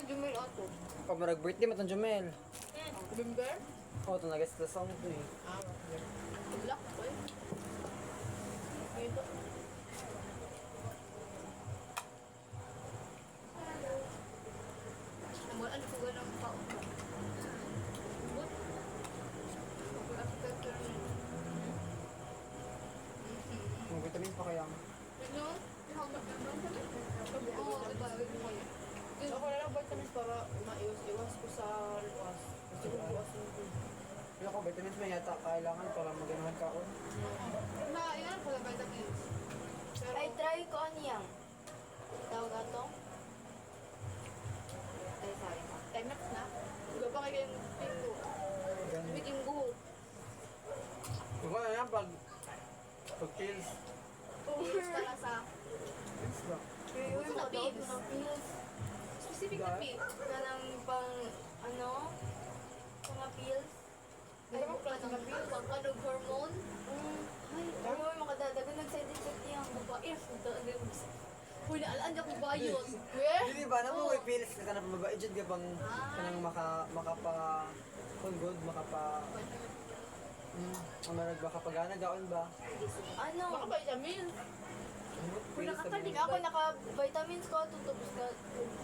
ni Jumel ato. Pag marag-birthday mo itong Jumel. Remember? Oo, ito nag-guest the song ko eh. Black ko eh. Ito. Namulaan ko ganang pao. But, Mga vitamin pa kaya. ano? Oo, diba? Ako na lang vitamins para maiwas-iwas ko sa luwas. Kasi kung luwas yung food. Pero ako, vitamins mo yata kailangan para maganahan kaon. Yan pala vitamins. Pero, Ay, try ko ano yan. Tawag ato? Ay, sorry pa. Timex na. Diba pa kayo yung pingo? Ganun. Bikin go. Diba na yan pag pills. Pills pala sa Pills ba? Uy, Sa mga daw pills. ng pills. specific na pills. Kanang pang, ano? Mga pills. Ano ba klase ng pills? Ang kanog hormone? Ay, ano mo makadadaga nag-side effect yan. Babae, Uy, naalaan niya kung ba yun? Weh? Hindi ba? Naman may pills ka na pababae dyan ka bang kanang makapa kung good, makapa ang makapagana gaon ba? Ano? Baka vitamin. Kung nakakalig ako, naka-vitamins ko, tutubos ka,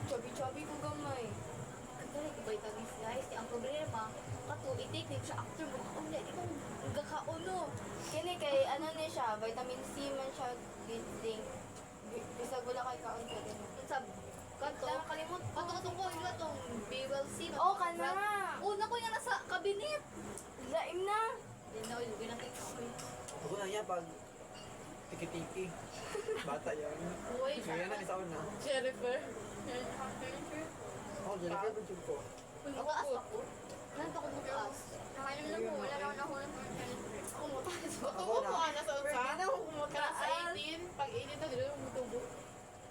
chubby-chubby ko gamay. Dali ko vitamins guys. Ang problema, kato, i-take siya after mo kauna. Di ko magkakauno. Kini kay, ano ni siya, vitamin C man siya, zinc. Bisag wala kay kaon ka din. Sa kato, Nakakalimot ko. kato ko yung gatong B12C. Oh, ka na! Una ko yan nasa kabinet. Laim na! Hindi na, yung ginakit ko. Ako na yan pag tiki-tiki. Bata yan. Uy, Kaya na isa na. Jennifer. Ako, Jennifer, ba dyan ko? Mataas ako. Nanto ko mataas. Nakainom na mo, wala na ako ng Ako mataas. Ako Ako na. ko na sa Pwede utsa. na ako Kaya sa kumataas. 18, pag 18 na, dito yung mutubo.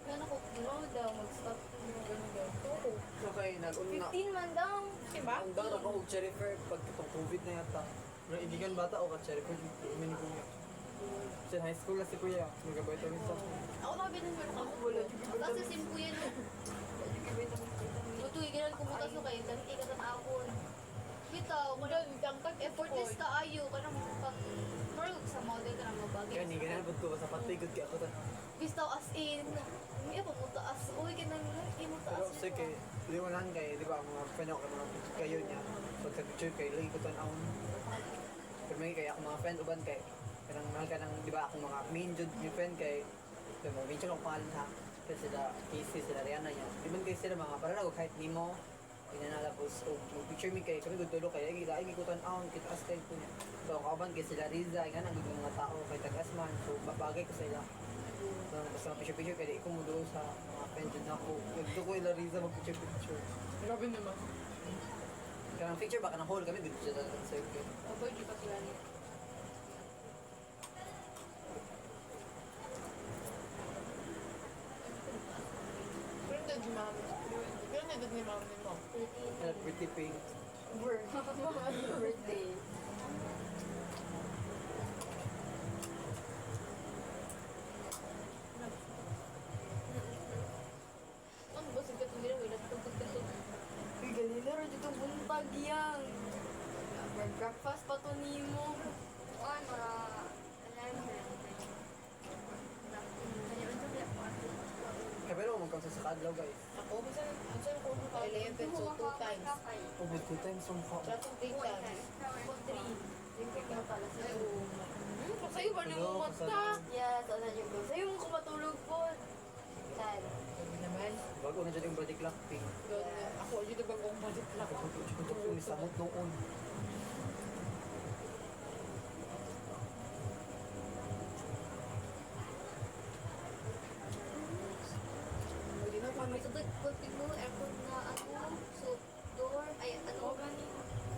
Ano ko, no daw, mag-stop. Oo. Okay, nag-una. 15 man daw. Diba? Ang daw ako og Jennifer pag itong COVID na yata. Pero ibigan bata o ka Jennifer, hindi ko niya. Sa high school na si Kuya, magabay ito rin sa Ako na binansin ko. Kasi simple yan. Tutuwi ka lang kumutas ko kayo. Dami ka ng akon. Bitaw, effortless ka ayo. Kanang pang marag sa model ka ng mabagay. Kaya hindi ganyan po sa patay good kaya ako ta. Bistaw as in. Hindi ako mutaas. Uy, ka nang Pero imutaas. sige, liwanan kay, di ba, ang mga friend ako mga kayo niya. Pagka-picture kay, lagi ko tan awon. Pero may kaya ako mga friend uban kay, kanang mahal ka ng, di ba, akong mga main jud yung friend kay, so, mga mention akong pangalan ha. Kasi sila, Casey, sila Rihanna niya. Di man kayo sila mga, para na ako kahit ni mo, pinanalapos, o picture mi kay, kami gutulo kay, ay ko tan awon, kita as kayo po niya. So, ang kauban kay sila Riza, ay nga nang mga tao, kay Tagasman, so, bagay ko sa ila. So, basta picture-picture kaya di ko mo doon sa mga friends dyan ako. Nagdo ko ila Riza mag-picture-picture. Grabe naman. Kaya ang picture baka ng hall kami dito siya talagang sa iyo. Avoid di pa sila niya. Pero hindi di mami. Pero hindi di mami mo. Pretty pink. Birthday. Ano ba sige itong ginawa? Nagtugtog-tugtog. Uy, ganila rin dito buntag yan. Mag-breakfast pa to nimo. Ay, mara, Kaya pero magkaksa sa kadlaw guys. Ako, minsan ko pa 11, so 2 times. Oh, with 2 times from home. Tsaka 3 times. 3. Siyempre ka pala sa Pag sa'yo ba nang mata? Yes, ano yung ko. Sa'yo mo ko matulog po. Saan? Naman. Bago na dyan yung body clock pink. Ako, yun na bang kong budget lang. Ito po ni Samot noon. Hindi na pa may tutod. Kunting mo, aircon na ano, so door, ay ano.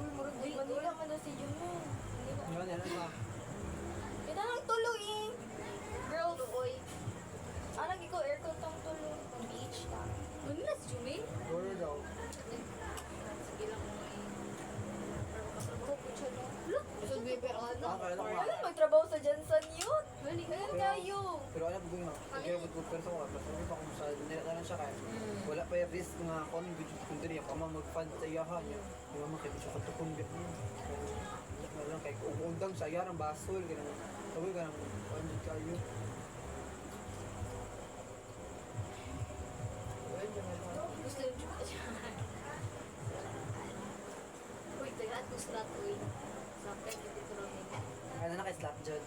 Uy, murag di Manila man na si Jumel. Hindi na. Yan, yan na. Kita lang tulog eh. Girl, oy. Ah, lagi ko aircon tong tulog. Beach ta. Ano na si Jumay? Wala daw. Sige lang mo eh. risk nga kon kung diri pa man mag-fund sa iyahan niya. Di ba makita siya katukon bit mo. Wala kay undang sa iya ang basol ganun. Tawag ka ng ano kayo. Gusto yung chupa siya. Uy, tagaan ko slot, uy. Sakit, hindi ko lang nito. Ano na kay slap jud.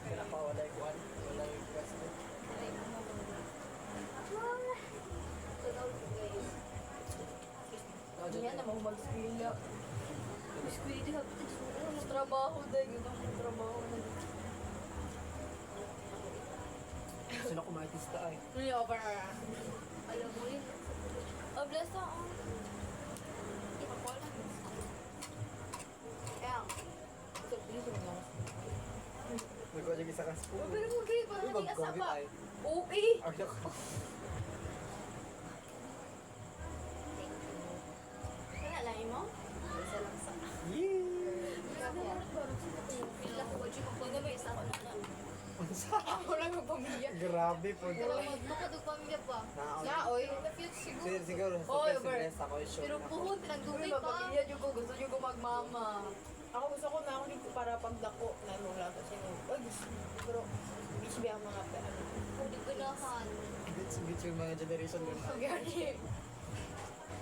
Pinapawala yung one. Wala yung question. Tunaw ko kayo. Yan naman mag-skwila. Biskuit, di hapit ito. Ano trabaho dahil yun ang trabaho na. Sino ko artista ay. Alam mo yun. Oh, bless ako. Kaya, Nagwa dyan isa ka school. Pero mo kayo, parang hindi ka Mag-COVID sapa. ay. okay. Arya ko. Kaya lang mo? Isa lang sa. Yee! Pila ko ba dyan magpamilya sa ako na lang. Ako lang ang pamilya. Grabe po. Pero magmakadog pamilya pa. Na, oy. Cute siguro. Siguro sa Oy, first over. dress ako yung show Pero na. puhon, Uy, pinagdugay pa. magpamilya dyan ko. Gusto nyo ko magmama. Ako gusto ko na ako dito para pagdako na mula ko sino. Ay, pero beach ba ang mga ano. Hindi ganahan. Bitch yung mga generation yun. Gani.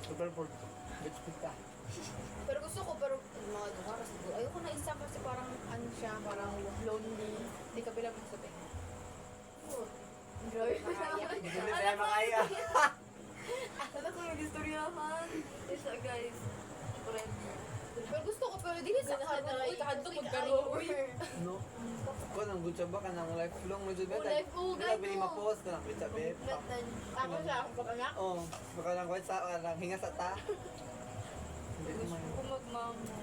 Super for bitch pita. Pero gusto ko, pero mga dumaras siguro. Ayoko na isa kasi parang ano siya, parang lonely. Hindi ka bilang sabi. Grabe. Hindi tayo makaya. Ano ko yung istoryahan? Isa guys. Friend. Pero gusto ko, pero di sa karoon. Uy, kahadto magkaroon. Uy. No? Ko nang good ba ka nang lifelong mo dyan ba? Oh, life, oh, Wala gago. ba yung ma-post ka nang bitsa beb? Ako siya, ako pag-anak. Oo. Baka lang kwet sa lang hinga sa ta. Hindi Gusto naman. ko magmama.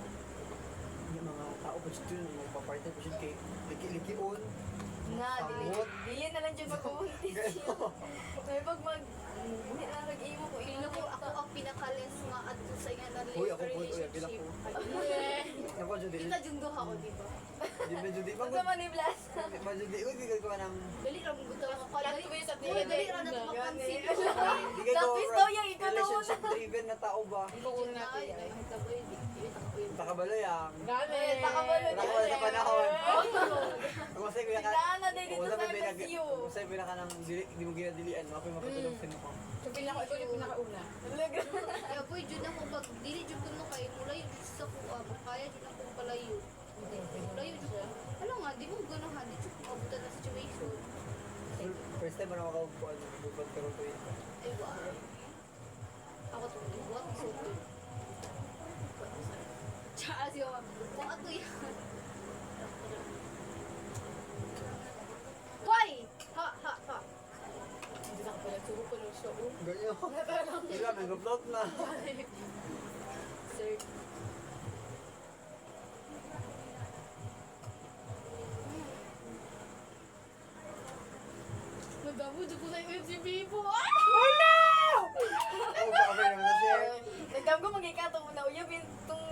Yung mga tao pa dyan, magpa-party pa dyan kay liki-likion. Na, Samot. dili na lang dyan mag-uuntis yun. May pag hindi na nag-imo ko. Pila ko, ako ang pinakalis nga at sa nga na Uy, ako po, uy, bilang ko. Ako dyan din. Kita yung duha ko, di ba? Di ba dyan din? Pag sa Maniblas. Di ba dyan din? Uy, di ka nang... Dali lang mo tayo makakal. Kaya tuwi sa Uy, dali lang na mapansin. Di kayo Lapis daw yung ikaw na relationship driven na tao ba? Ikaw una natin. Ay, taboy, di. Takabalo yang. Gani. Takabalo Takabalo sa panahon. Kung masay kuya ka... Tinaan na din dito Kung sa masay MSU. Masay kuya ka nang di mo ginadilian, mapoy makatulong sino ka. So, ikaw yung pinakauna. Kaya po, dyan ako pag dili dyan ko no kayo, mulayo dyan sa kuha, kaya dyan ako palayo. Mulayo dyan ko. Alam nga, di mo ganahan, di dyan ko mabutan na situation. First time ano makaupuan, bubad ka rin ko yun. Ay, wow. Ako to, ibuhat, so good. Tsaka siya, kung ato yan. Hoy! Ha, ha, ha. Hindi na ako pala sugo ko ng show. Ganyan. Wala, may upload na. Sir. Madamo, dyan ko na yung MCB po. Oh, baka may naman na siya. Nagdam ko magikato mo na uyab yung itong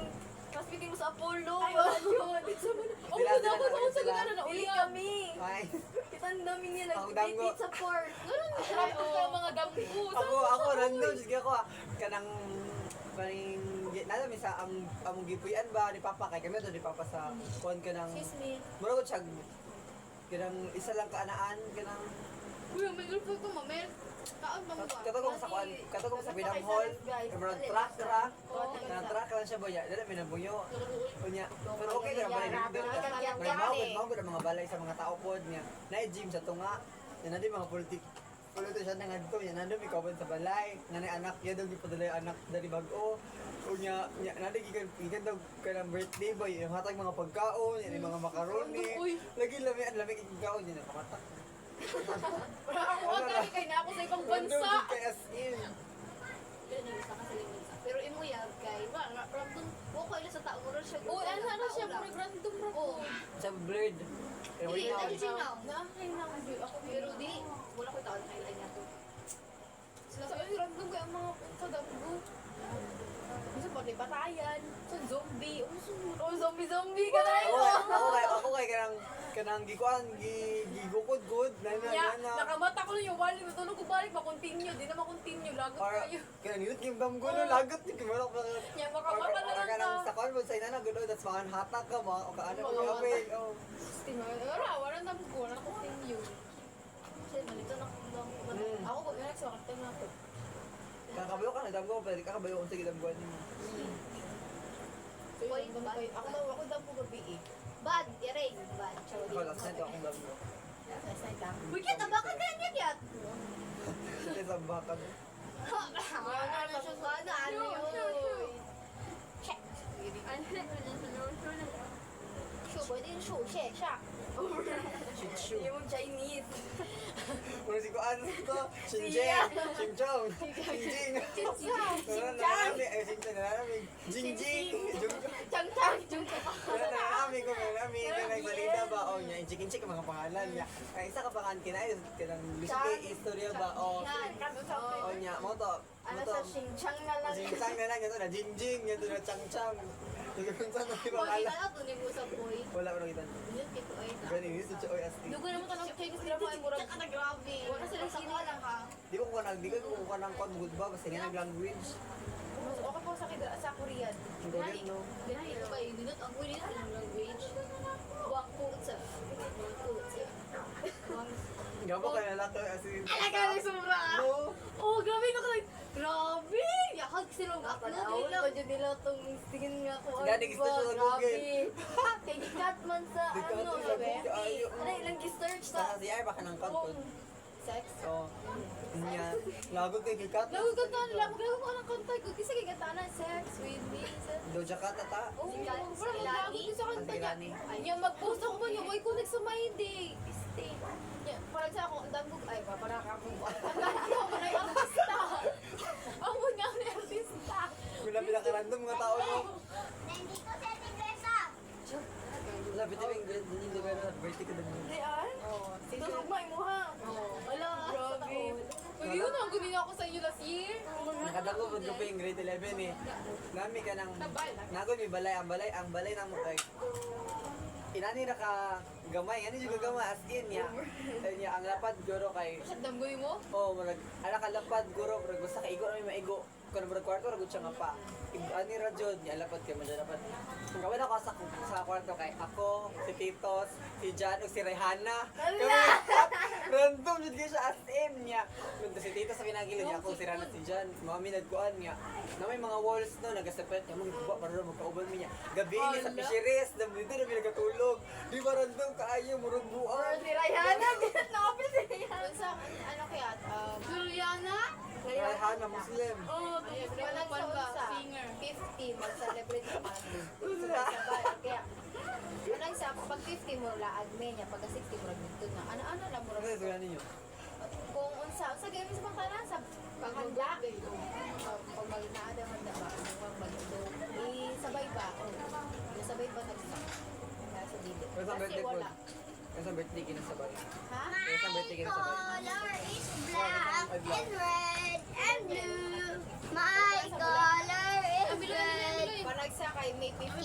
class meeting mo sa Apollo. Ay, Wala wala yun. Oh, Sila, dapat sila, ako sa sila. lugar na Dili uyab. kami. Ay, Kita ang dami niya Ang damgo. nag-date sa park. Sarap ko sa mga dampo. ako random, sige ako kanang paring nalami sa among gipuyan ba ni Papa kay kami to ni Papa sa kuan ka nang Excuse me. mura ko siya kanang isa lang kaanaan kanang Uy, may girlfriend ko, mamel. Kaon ba mo ba? katugong sa kuan katugong sa Binam Hall kamera truck kanang truck lang siya boya dala minabuyo unya pero okay ra ba ni may mawag ang mga balay sa mga tao pod niya na gym sa tunga yan na di mga politician na nga dito yan nandun may kawan sa balay nga na anak yan daw gipadala yung anak dari bag-o unya nandun gikan daw kanang birthday boy yung hatag mga pagkaon yan yung mga macaroni lagi lami pagkaon yan nakamatak Ako ang kay na ako sa ibang bansa. Random kay as in Pero nag-isa ka sa limansa. Pero imo yan, kay, wala, random, okay na sa tao, wala siya. Oh, ano na siya, murag random ra ko. Oo. sa blurred pero Dili, wala ano siya now? Nakain na ako. Pero di, wala ko taon kailan niya to. Sila sa random kaya ang mga sa dampo. Gusto pa patayan. Sa zombie. Oh, zombie ka na yun. ako kay kanang kanang gikuan gigukod good na Nakamata ko na yung balik. Natulog ko balik. Makontinue. Di na makontinue. Lagot para kayo. kanang yun yung damgo no lagot ni kimalok na Yan, makamata na lang kanang ta. sa kon mo sa ina na gulo that's makan hatak ka mo o kaano Oo. ka away oh Wala na ko. Wala na continue. Kasi nalito na kung lang. Ako po, yung next wakit na ako. kakabayo ka na damgo pwede kakabayo kung sige damgo ni mo Boy, Ako daw po gabi eh. Bad, erase. Bad. ako last night akong damgo Last night lang. Uy, kita ba ka ganyan yan? kasi sa bakan Ano siya sana? Ano yun? Check. Show, pwede yung show. Check, siya. shit shoe Yung Chinese. Muna si Kuan to, Xinjiang, Xinjiang, Xinjing. Nananami, ay Xinjiang, nananami. Jingjing, Chang-chang. nananami ko, nananami. Kanang salida ba, o niya, inchik-inchik ang mga pangalan niya. Ang isa ka pangalan kinayos, kanang gusto ko istorya ba, o niya, mo to, Ano sa Xinjiang na lang. Xinjiang na lang, ito na Jingjing, ito na Changchang. Ito kung saan ang Boy, pangalan. kita na ito ni Musa, boy. Wala ko nakita. Yun, kito ay na. Gani, gusto siya, oy, asti. Dugo naman tanong Chinese drama ay murag. Tsaka na grabe. Wala silang sila lang ha. Di ko kuha ng kwan, good ba, basta nga language. Mas okay po sa Korean. Ang Korean, no? Binahin ito kayo. Dinot ang kulit ng language. Wang kutsa. Wang kutsa. Gabo ka lalaki, as in. Alaga na sobra. No. Oh, grabe na ka. Grabe. Yakag silong ako. Panahon ko dyan nila itong tingin nga ko. Gani, gusto siya sa Google. Kay gikat man sa Di ka ano, ito sabi? lagot ka ayo. Ano, ilang gi-search sa Sa CR baka ng kantod. sex? So, niya, lagot kay gikat. Lago ka ta nila, maglago ko ng kanta ko. Kasi kaya kanta na sex with me. Doja Cat ata. Oh, Sila- parang sila maglago ni- ko sa kanta Ang niya. Tirani. Niya, mag-post ako ba niya, boy, connect sa my day. Stay. Niya, parang sa ako, ang dambog, ay, parang ako. Ang dambog ako na yung artista. Ang muna ako na yung artista. Wala pinaka-random mga tao no. Sabi tayo yung grade din yung pero birthday ka din. Di ay? Oo. Tutugmay mo ha. Wala. Grabe. Uy, yun ang gunin ako sa inyo last year. Nakadago po ko pa yung grade 11 eh. Nami ka ng nagon may balay ang balay na mo kay inani na ka gamay ani juga gamay as in niya. Niya ang lapad guro kay Sa damgoy mo? oh murag ana ka lapad guro pero basta ka igo na may maigo kun murag kwarto ra gud siya nga pa. Ani ra jud niya lapad kay man dapat. Kung gawin ako sa kwarto kay ako, si Titos, si Jan ug si Rehana. Kami random jud gyud siya as in niya. Kun si Titos sa kinagilid niya ako si Rehana si Jan, mga minagkuan niya. Na may mga walls no nagasapet niya mga guba para magkauban mi niya. Gabi ni sa fisheries, dito na mi nagatulog. Di ba random kaayo murag buang. Si Rayana, nakapit si Rayana. Doon sa, ano kaya, Juliana? Rehana Muslim. oh, Wala sa unsa. singer. 50, mag-celebrate naman. Sabay, kaya, ano isa, pag 50 mo laag me niya, pag 60 mo dito na. Ano lang mo Ano sa ninyo? kung unsa game sa pangkalan sa paghanda. Pag magnaada handa ba, pag magdo, sabay ba? Sabay ba nagsa? Sa dili. Pero sa birthday ko. Pero sa birthday kinasabay. Ha? Pero sa birthday kinasabay. Color is black and red and blue. My color is red. Parang sa kay may 50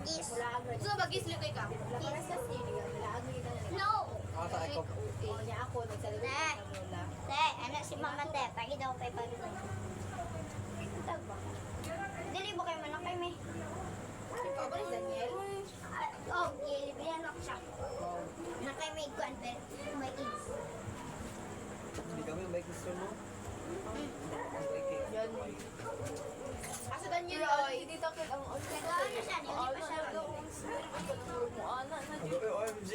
Is wala agad. So, mag-isli kay ka. Wala para sa sili, wala agad na. no. Ako sa iko. O niya ako nag-celebrate ng lola. Te, ano si Mama Te? Pagi daw kay Paginoy. Tag ba? Dili ba kayo manak kay may? Ikaw ba ni Daniel? Oh, gilibihan ako siya. Na kay may kuan pero may kids. Hindi kami ang bike gusto mo. Ang bike eh. Yan. Asa Daniel, oy. Hindi dito kay ang Ano siya? Hindi pa siya. OMG.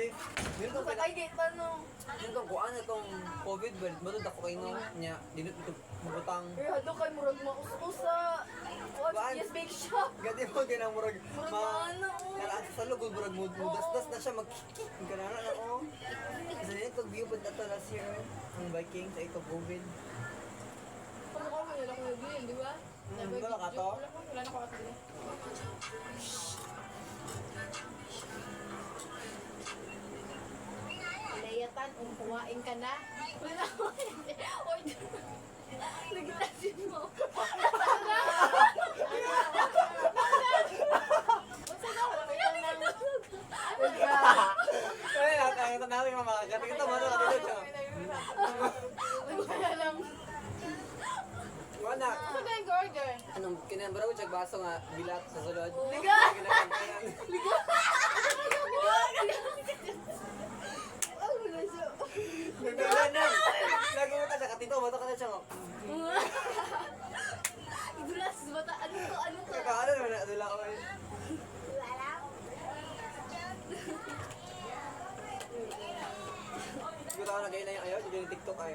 Yun tong Patay di tanong. yun tong kuan itong COVID ba? Matod ako kay no niya dinut ito mabutang. Pero hado kay murag mausa. Kuan? Yes, bake shop. Gadi mo ginang murag Murag ma ano. Kala sa lugod murag mudas-das na siya mag kanana na oh. Kasi nito view pud ato last year ang biking sa ito COVID. Kung ako wala ko yun, di ba? Wala ka to? Wala na ko ato. Layatan, kumain ka na. Wala ko. Oy, nagitasin mo. Basta na, wala ka na. Kaya Okay. Anong kinambara ko siya baso nga bilat sa sulod. Liga! Kinakantayan. Nagdala na. Lagi mo ka sa katito, bato ka na siya. Idulas, bata, ano to, ano to? Kakaano naman na, adula ko eh. Siguro ako na ganyan na yung ayaw, ganyan yung TikTok ay.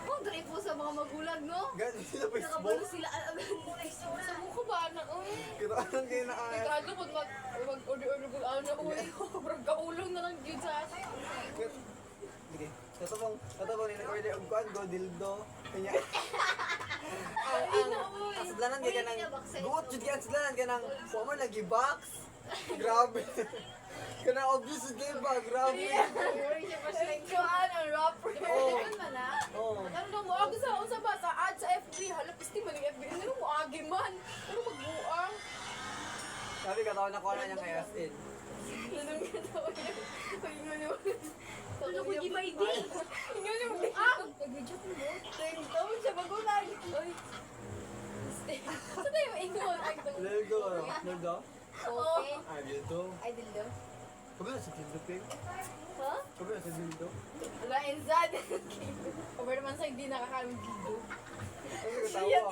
Kung dali po sa mga magulang, no? Ganyan sila Nakabalo Facebook. sila, Sa mukha ba, anak? Uy. Kira ka nang ganyan na ayaw. Kado pag mag-order-order ko, ano, uy. Parang kaulong na lang yun sa akin. Sige. Ito pong nina-order ang kuhan, go dildo. Kanya. Ang sadlanan ka ng, guot jud ka ang sadlanan ka ng, huwag mo nag-box. Grabe. Kana obvious jud ba, grabe. Ang rapper. Oo. man na. Oo. Ano lang mo, ako sa ba, sa ad sa FB, halap isti man yung FB. Ano mo, agi man. Ano magbuang? Sabi ka na ko na niyang kay Astin. Lanong ka daw yun. Pag-ingon yung... Ano ko di ba hindi? Ingon yung buang. Nag-joke mo. Tawag siya magulang. Oy. Saan tayo maingon? Dildo, ano? Dildo? Okay. Ah, dildo. Ay, dildo. Kabi na sa dildo, Ping. Ha? Kabi na sa dildo. Wala, insad. Over naman sa hindi nakakaroon dildo. Kasi katawa.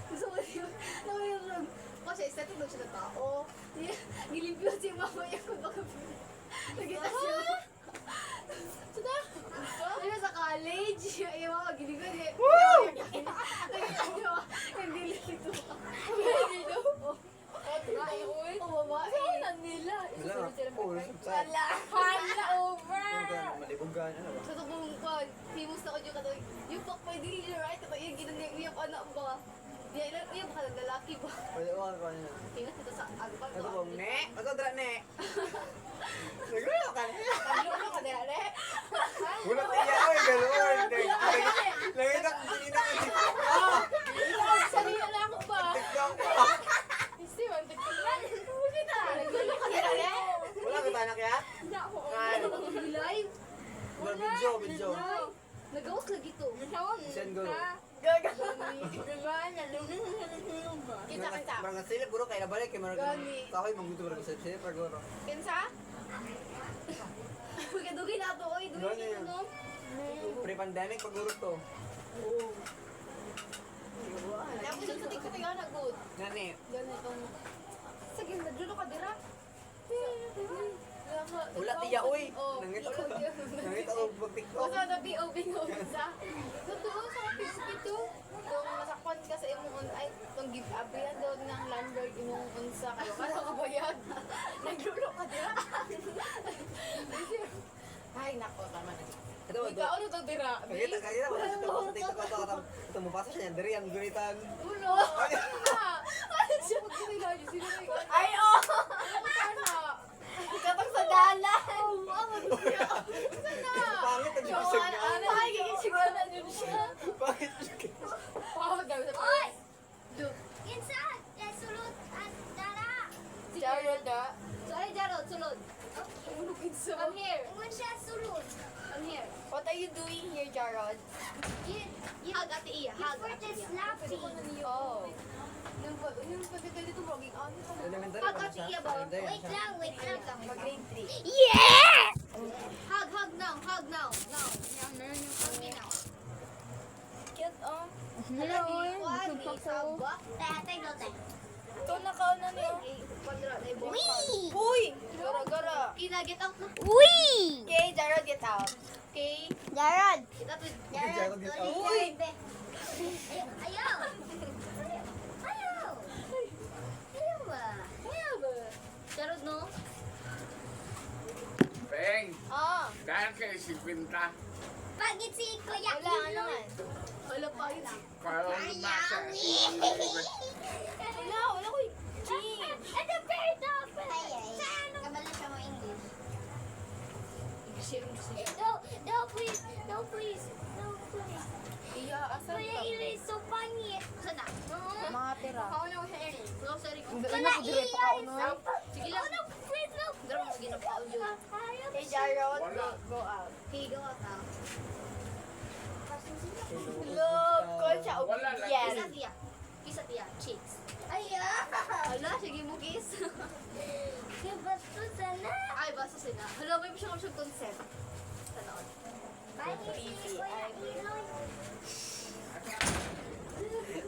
Gusto ko yun. Nakayarag. Kasi estetik daw siya na tao. Gilimpyo si mama niya kung baka nagita siya. Sada? Ano sa college? Ay, mama, gilimpyo niya. Nagita niya. Hindi lito. Dildo? Ay, uy. Oo, mama. Saan nila? Wala nga. Isusunod sila Oo, mag-type. sa- Wala. Hala, over. Ano ka, malibugan, ano ba? Sa tubong kwan, famous na ko yung katoy. Yung pak pwede rin right? Katoy yung ginang yung anak ba? Di ilan iya baka naglalaki ba? Pwede ko ano ano. Tingnan kita sa agpag Ito po, ne? Ito dra, ne? Nagano ka ne? Paglulo ka dira, re. Wala tiya, oy, ganoon. Nakita ko kanina ka TikTok ko. Sarili na ako ba? TikTok ko. Kasi man, TikTok na. Huli na. Naglulo ka dira, re. Wala ka tanak ya? Hindi ako. Kan. live. Video. Nagawas lagi to. Send go. Kita. Mga sila bro kay nabalik kay mga Gani. kahoy mangguto ra sa sila pagoro. Kinsa? Pagkadugay na to, oy, Gani. dugay na no. Pre-pandemic paguro to. Ako sa TikTok yung nag-good. Ngani. Ganitong... Sige, naglulo ka dira. Wala tiya oy. Oh, Nangita ko. Nangita ko pag TikTok. Basta na BOB nga isa. Totoo sa Facebook ito. Kung masakpan ka sa imong ay itong giveaway yan doon ng landlord imong unsa kayo para kabayad. Naglulo ka dira. Ay nako, tama na. Ito ba? Ikaw ano to dira? Kagita mo sa TikTok ko to. Ito mo pasa siya diri ang gunitan. Ulo. Ano siya? Ay, oh! Ano? Katang sa gala. Pangit ang bisag na. Ano? Ay, gigisiguro na yun siya. Pangit. Pahawag daw sa Oy! Insa! Sulod at dara! Jared, So ay Jarod, sulod. Come here. Ingon siya sulod. Come here. What are you doing here, Jarod? Hag ate iya, hag For ate the iya. slapping. Oh. Yung pagkakita dito, vlogging on. Elementary Hag pa ate siya. iya ba? Wait lang, wait lang. Mag-grade 3. Yeah! Hug now, hug now. Now. Yan, meron yung hug me now. Cute, oh. Hello, may sabak. Tay, go, tay. Ito nakauna niyo. Kwadra, na ibo. Wee! Uy! Gara-gara. Ina, get out na. Wee! Okay, Jarod, get out. Okay? Jarod! Get out with... Jarod, get out. Uy! Ayaw! Ayaw! Ayaw ba? Kaya ba? Jarod, no? Peng, Ah, dahil kayo si Pinta, Pagit si Kuya. wala, ano man? Wala pa yun. parang nasa Wala ko yung jeans. Ano perdo? Saan? Kabalo siya mo English. No, please. No, please. No, please. Iya, asan Kuya, ka? it is so funny. Saan na? Mga tira. Pauna ko sa Eric. Grocery ko. Ano ko dire pa kaunoy? Sige lang. No, please, no. Dara mo ginapaon yun. Okay, Jarod, go out. Okay, go out now. Hello,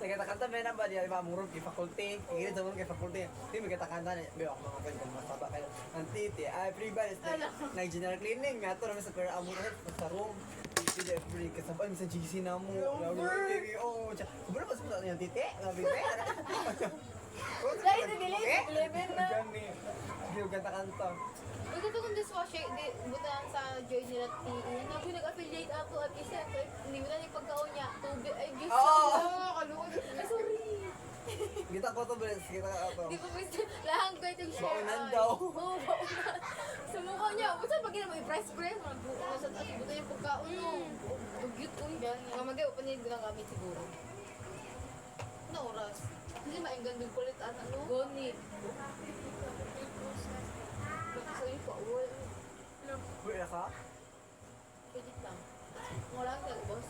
Nagkata-kanta may namba diya mamurog kay faculty. Kaya sa mga kay faculty. Di may kata-kanta na biyo ako mga friend kung masaba kayo. Antiti, everybody na general cleaning nga to naman sa pero amo sa room. Hindi every kasabay sa GC na mo. Oh, kubra pa sa yung titi. Labi ba? Dahil nililip na. Gani. Biyo kanta-kanta. Uy, ito kung dishwasher, butaan sa Joy nila TE. Naku, nag-affiliate ako at isa, hindi mo na yung pagkaon niya. Tubig, ay, Diyos ko. Kalukot. Ay, sorry. Kita ko to, Bless. Kita ko to. Di ko pwede, lahang ko itong share. Baunan daw. Oo, baunan. Sa mukha niya, basta pag gina mo i-press-press, magbuka sa taas, buta yung pagkaon mo. Bugyot ko yun. Mamagay, upanin ko lang kami siguro. Na oras? Hindi mainggan din kulit, anak, no? Goni. Sa'yo pa, uwal. Uy, ka? Pwede lang. Wala ka, boss.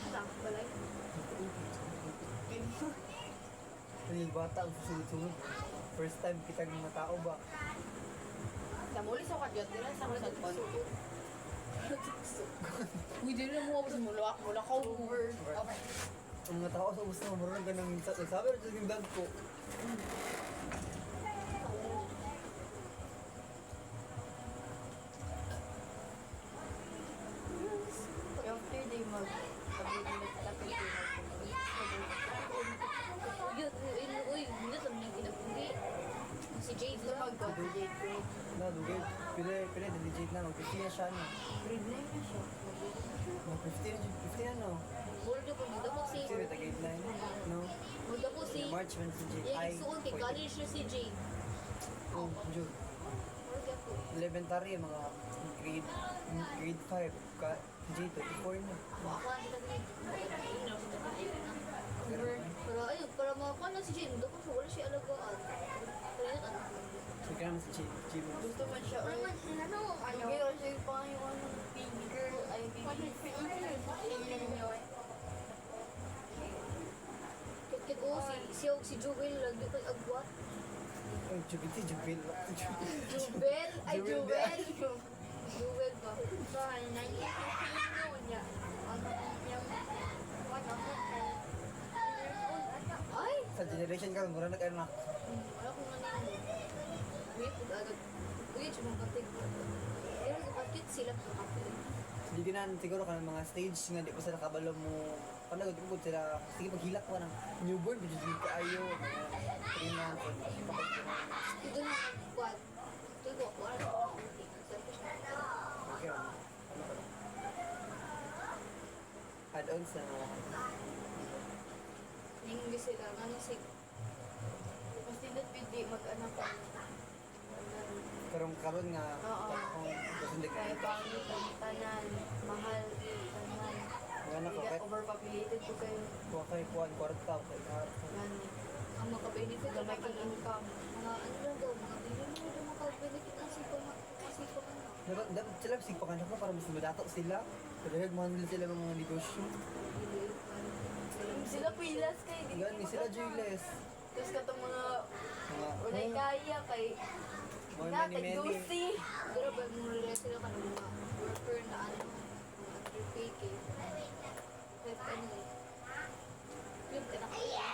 Tang, balay. Ano yung bata ang susunod-sunod? First time kita ng mga tao ba? Sa muli sa kadyot, din lang sa mga sagpan. Uy, din na mo ako sa mulak. Mulak ka over. Okay. Ang mga tao sa gusto mo, marunong ganang sabi rin sa yung dad ko. Yung third day mag-tapit Uy, hindi sa mga kinapugi. Si Jade Ito lang. mag-graduate grade. Na, dugay. Pila, delegate na. Mag-50 na siya, no? Grade 9 na siya. Mag-50 na, no? Bolo na po, magdapos si... 50 na, tag-grade 9, no? Magdapos si... March 1 si Jay. Yung isuon kay college na si Jade. Oh, June. Magdapos. Elementary, mga grade 5. Si Jay, 24 na. Ako ang tinagay. Pero ayun, para makakuha na si Jade, magdapos siya, wala siya alagaan. Pero yun, anak ko. So, kaya naman si Jay. Gusto man siya. Ano? Pero siya pa yung anong baby girl. Ay, baby. Kit o, si Jubel, lagi kay agwat. Ay, Jubel. Jubel? Ay, Jubel. Jubel. Jubel ba? Ay! Sa generation ka, mura nag-anak. Wala kong nanino. Uy, pag-agad. Uy, siya mong katig. Pero sa kakit sila kakapit. Hindi ka na siguro ka ng mga stage nga di pa sila kabalo mo. Panagod ko sila, sige paghilak ko ng newborn, medyo di ka ayo. 3 months. Ito na ang kwad. Ito ko, ako ano. Selfish na. Okay. Add-ons na Hindi sila, ano si... Mas tinat pwede mag-anak ka. karon nga Oo. kasi hindi Kaya ka pangit ang tanan. Mahal. Tanan. anak ko Hindi kahit overpopulated ko kayo. kay kuwan kwarta kay Gani. Ang makabenefit Gamay ang kang income. mga ano lang daw, mga hindi mo daw makabenefit ang sipa man. dapat sila sigpakan ako para mas madato sila pero mo nila sila ng mga negosyo Sila pilas kay. gani sila joyless Tapos katong mga unay mga kaya kay many natag dusi. Pero ba mo rin sila ka ng mga worker na ano, mga underpay kay kahit ano eh. Yung tinakaya.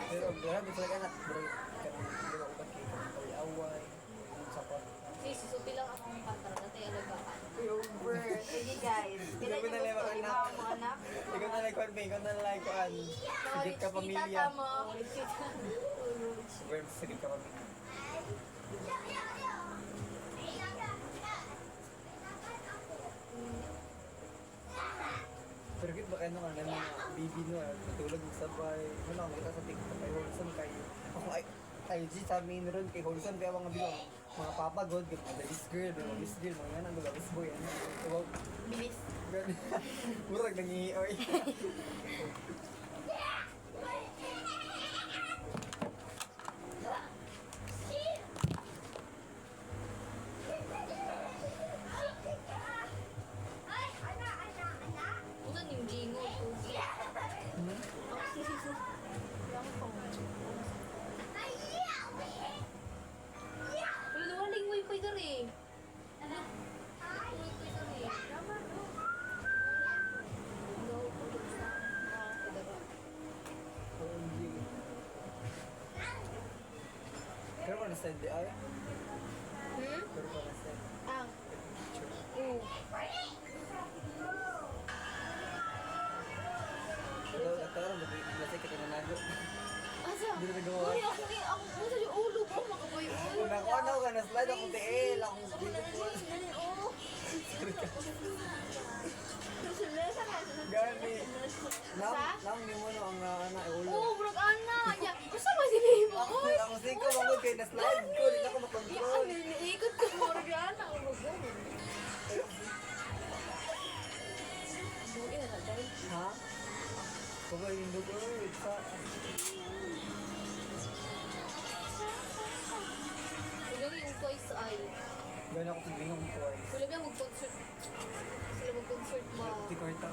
pero grabe sila anak bro kanang di ba ubat kay away sa pa Susuti lang akong pantara dati alagaan. Over. Sige guys. Kailan Hindi ko yung na lang gusto? anak. Iba mo anak? ikaw na like one ikaw na like kuan sigit ka pamilya Tita mo. super sigit ka pamilya pero kit ba kayo nung ano mga baby no tulog mo sabay ano ako kita sa TikTok kay Holson kay ako ay sa main ron kay Holson kaya mga bilong mga papa god kay mga this girl mga yan ang this boy ano wow Bilis. murag nangihiyoy Usan yung jingo ko. Pero nawaling mo yung pay ri. Tuloy ko ri. Tama no. No, kadaba. OMG. Pero pa na-send di ay? Pero pa na-send. Ang. Pero kasi kita nanago. Asa? Hindi na nagawa. Uy, ako sa yung ulo ko, makaboy ulo. Kung ano ka na-slide akong tiil, akong Gani. Nang ni mo no ang ulo. Oo, brog ana. Nya, usa man dinhi mo ko. Ako singko mo kay na-slide ko, di na ako makontrol. Niikot ko brog ana, ulo ko. Bugi na dai. Ha? Kuba yung dugo, sa... Ilang yung voice ay. Gano'n ako tingin ko ay. Wala ba mag-concert? Sila mag-concert ba? Di ko ito.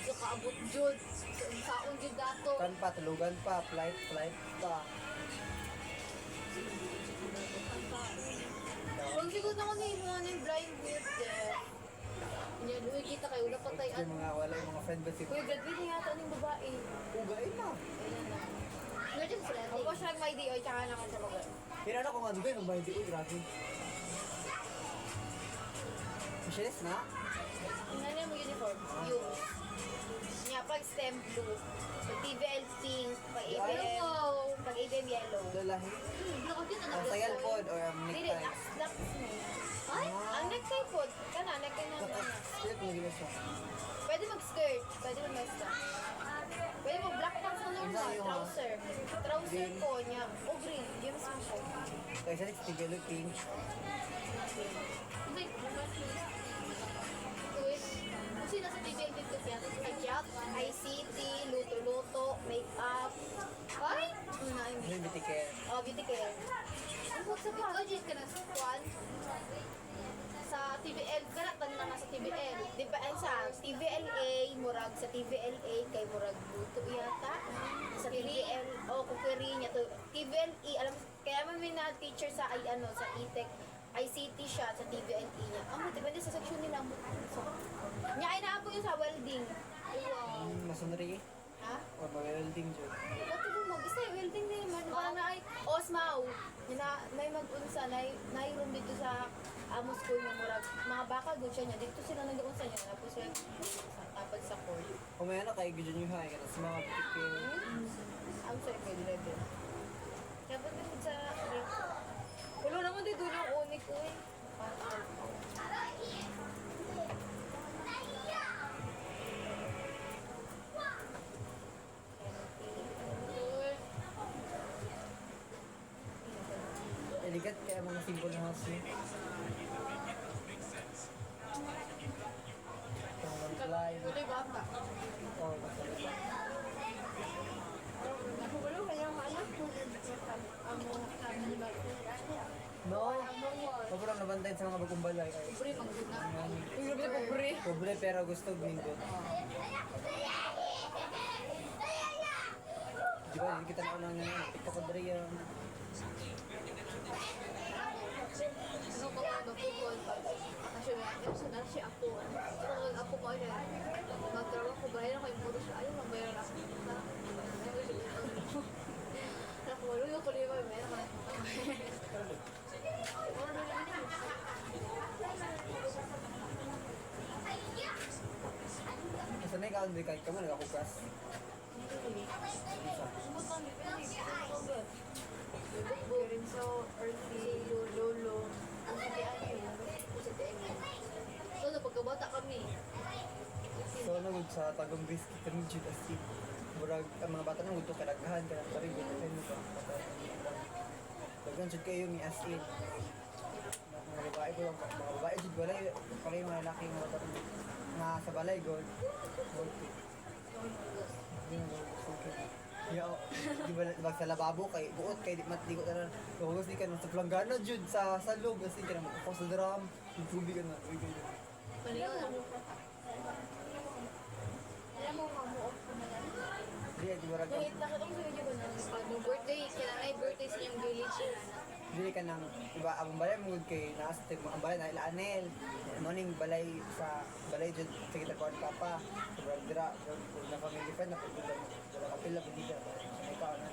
Sa kaabot jud. Saon jud dato. Kan pa, tulugan pa, flight pa. Kung siguro na ko na yung mga yung blind date eh. Inya, luwi kita kayo. Wala patay Yung mga wala yung mga friend ba si... Kuya, graduate na yata ng babae. Ugay na. Wala dyan sila. Ako siya may di, oy, tsaka na ka sa babae. Kinala ko nga dugay, magbayad di. Uy, grabe. Michelis na? Tingnan niya mo uniform. Yung. Nya, pag STEM blue. Pag TVL pink. Pag ABM. Pag ABM yellow. Lalahi. Wala ko dyan. Ang sayal pod or ang Dili, necktie. nax mo. Ay? Ang necktie po, kana, necktie na naman. Shit, mo gila siya. Pwede mag-skirt, pwede mag-mesta. Pwede mag-black pants na normal, Ano yun, ha? trouser. Trouser Green. ko niya. O green, James mo siya. Kaya siya nagsitigil yung pink. Hindi. Wait. Kasi nasa TV ang dito siya. Kadyap, ICT, luto-luto, make-up. Ay! Ano Ano yung bitikin? Oh, beauty care. Ano sa mga dyan ka na sa kwan? Sa TVL. Ganat na nga sa TVL. Di ba, ang sa TVLA, murag sa TVLA, kay murag luto yata. Sa TVL, oh, kukiri niya to. TVLE, alam, kaya may na teacher sa, ay, ano, sa E-Tech, ICT siya sa TVLE niya. Amo, depende sa section nila mo. So, niya ay naapo yun sa welding. Wow. Masonry? Ha? O mag-welding dyan. Ba't ito mo? Basta welding din naman. Parang na ay, Osmaw. Na, may mag-unsa, na room dito sa Amo School ng Murag. Mga baka good siya niya. Dito sila nag-unsa niya. Tapos yung tapad sa court. Kung may ano kay Gideon yung high, sa mga bitikin. Ang sa grade level. Kaya ba't dito sa grade? Wala naman dito yung unik ko eh. Eligat kaya mga simple na house niya. Itong slide. Kulay bata. Oh, masarap. Wala kaya ang anak ko. No! Sobrang nabantayin sa mga bagong balay. Ay, Pre, mag-guna. pobre pero gusto bingo. Di ba, hindi kita na unang TikTok ko dali yan. Ano ko ba magpupol? Kasi na siya ako. Pero ako ko ay magtrabaho ko bayan ako yung puro siya. Ayaw magbayaran ako. Ako walo yung kuliwa. Meron ka. Sanay ka hindi kahit ka mo nagkakugas. So, earthy, lolo. Ang hindi ano yun. So, na pagkabata kami. So, nagod sa tagong biscuit kami dyan as in. Murag, ang mga bata nang gusto kalagahan ka lang. Pari, gusto kayo ba? Dagan dyan kayo ni as in. Mga babae ko lang, mga babae dyan wala. Pari mga lalaki mga bata nga sa balay god. Ya, di ba bag sa lababo kay buot kay di matligo na. Hugas di ka nang sa planggana jud sa loob kasi ka na sa drum, tubig ka na. Uy, ganyan. Paliw na. Alam mo, mamuot ko na yan. Di ba rag Wait, nakita ko sa video ko na. Pag birthday, kailangan ay birthday sa inyong village. dili ka nang iba ang balay mo kay naas tip mga balay na ilaanel morning balay sa balay jud sa kita kuan papa sa dira na family friend na pagdala dala kapila pagdila ay ka na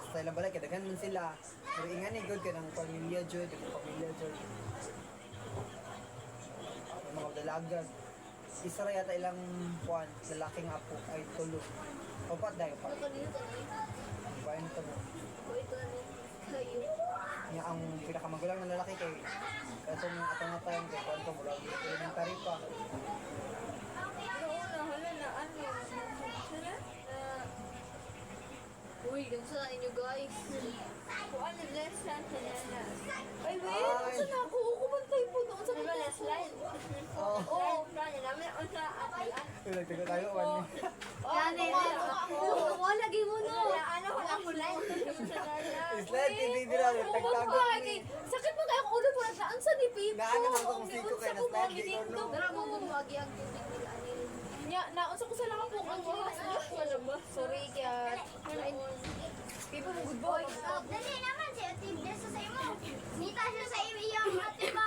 sa ilang balay kay daghan man sila pero ingani good ka ng pamilya jud ng pamilya jud mga dalagan isa ra yata ilang kuan lalaking apo ay tulo opat dai pa Kanina to na. kuan to mo O ito na. Kayo. niya ang pinakamagulang na lalaki kay katong atong atang kay kuan to mula elementary pa Uy, ganun sa inyo guys. Ay, wait, unsa na ako? Kumantay po doon sa mga oh Oo. nagtago tayo wan Yan wala lagi mo no. slide hindi dira tagtago ni Sakit mo kaya ulo mo na ang sa ni Pipo. Naano man kung siko kay na slide di ko no Dara mo gumagi ang tubig nila anil. Nya, naunsa ko sa lang po ang mga sorry kaya. Pipo mo good boy. Oh, dali naman si Ate Blessa sa imo. Mita siya sa iyong ate ba?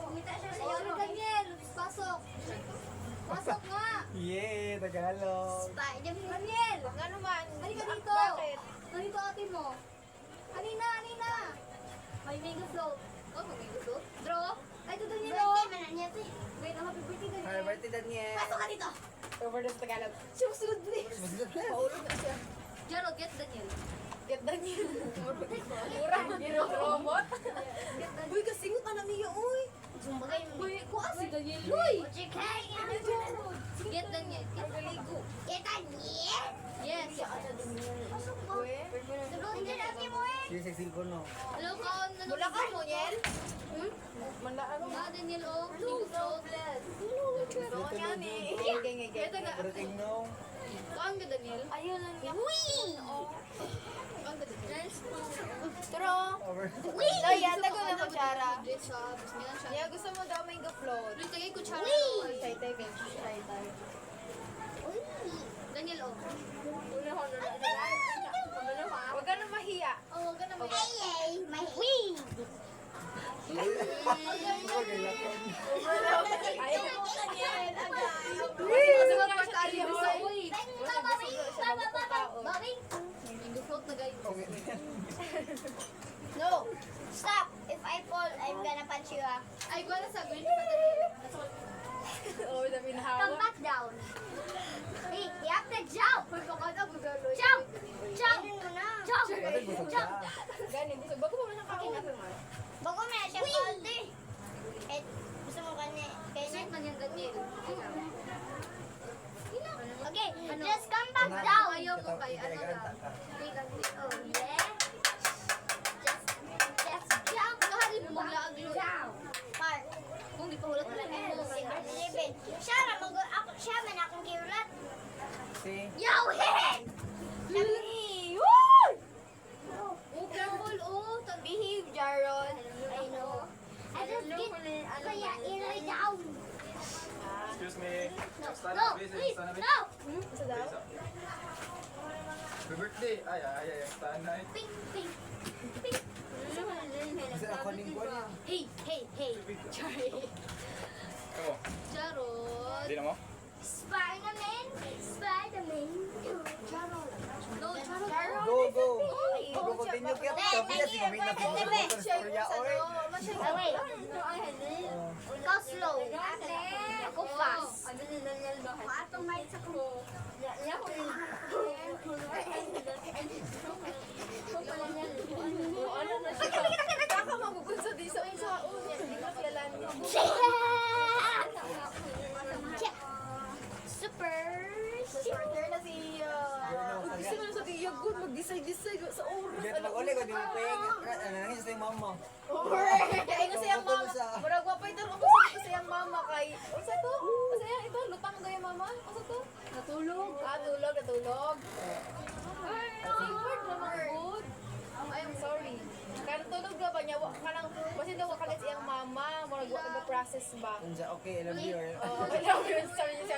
Mita siya sa Sorry iyong Daniel, pasok. Pasok nga. yeah tagalog Spider-Man. Daniel, Ano man? halika dito. Bakit? Halika ate mo. Halina, halina. May mango float. Oh, may mango float. Draw. Ay, ito Daniel. Birthday man na niya to. Wait, happy birthday happy Daniel. birthday Daniel Pasok ka dito. Over the Tagalog. Susunod please. Paulog na siya. Jaro, get Daniel. Get Daniel. Murang robot. Uy, kasingot na niya, uy. Sumbagay mo. Uy, kuha si Daniel. Uy! Chikay. Get Daniel. Get Daniel. Kita niya. Yes. Pasok ko. Uy. Tulungan din natin mo eh. sige sa cellphone no Hello, kaon na Mula ka mo, Yel? Hmm? Manda ano? Ah, Daniel, oh. Mango float. Oo, yan eh. Ito nga. everything no Kaon ka, Daniel. Ayun lang yan. Kaon ka, Daniel. Turo. over Ay, yata ko na kutsara. Dito siya. Tapos ganyan siya. Yeah, gusto mo daw may float. Ulit, tagay kutsara. Tay-tay, tay-tay. Daniel, oh. Huwag ka na mahiya. Oh, huwag ka na may... Ay, ay, may wing. Ayaw mo ka niya. Kasi mga pagkaali mo sa uy. Babing. Mango float na guys. No. Stop. If I fall, I'm gonna punch you up. Ay, ko na sa green pa, Daniel. Oo, na Come pinahawa. back down. Hey, you have to jump. Uy, baka na, magaloy. Jump. Jump. Jump. bakit busog siya Ganin, gusto. Bago mo na siyang kauna. Bago mo na siya kalde. Eh, gusto mo kanya. Sweet man yan, Daniel. Okay, just come back Ano? down. Ayaw mo kay, ano lang. Wait lang, wait. Oh, yeah. Just jump. Kahari mo maglaaglo. Down. Mark. Kung di pa hulat na lang mo. Siya na, ako, siya man akong kiulat. si Yo, head! Oh, careful, oh. Behave, Jaron. I know. I just get kaya ilay down. Excuse me. No, Stand no, up, please. please, Stand up. no. Sa daw? Happy birthday. Ay. Stand up. Ping, ping, ping. kasi ako ning kuan niya Hey, hey, hey. Oh, Jarod. di na mo? Spider-Man, Spider-Man. No, Jarod. go go go continue kaya sabi niya si Mami na sa storya oy Oh, wait. Go slow. Ako fast. Patong may sa ko. Ano na siya? Baka magugunsa di sa unya. Hindi ko kialan niya. Super. Shorter na si... Gusto na sa tiya good. Mag-decide sa oras. Dito mag-uli ko, di mo payag. Nangis sa yung mama. Kaya kasi ang mama. Murag wapay ito. Ako kasi ang mama kay... Isa to? Kasi ito. Lutang daw yung mama. Asa to? Natulog. Natulog. Ay, word na mga good. Ay, I'm sorry. Kaya natulog na ba niya? Kanang, kasi daw wakalit siyang mama. Murag nag-process ba? Unsa, okay, I love you. Oo, alam mo yun, sabi niya.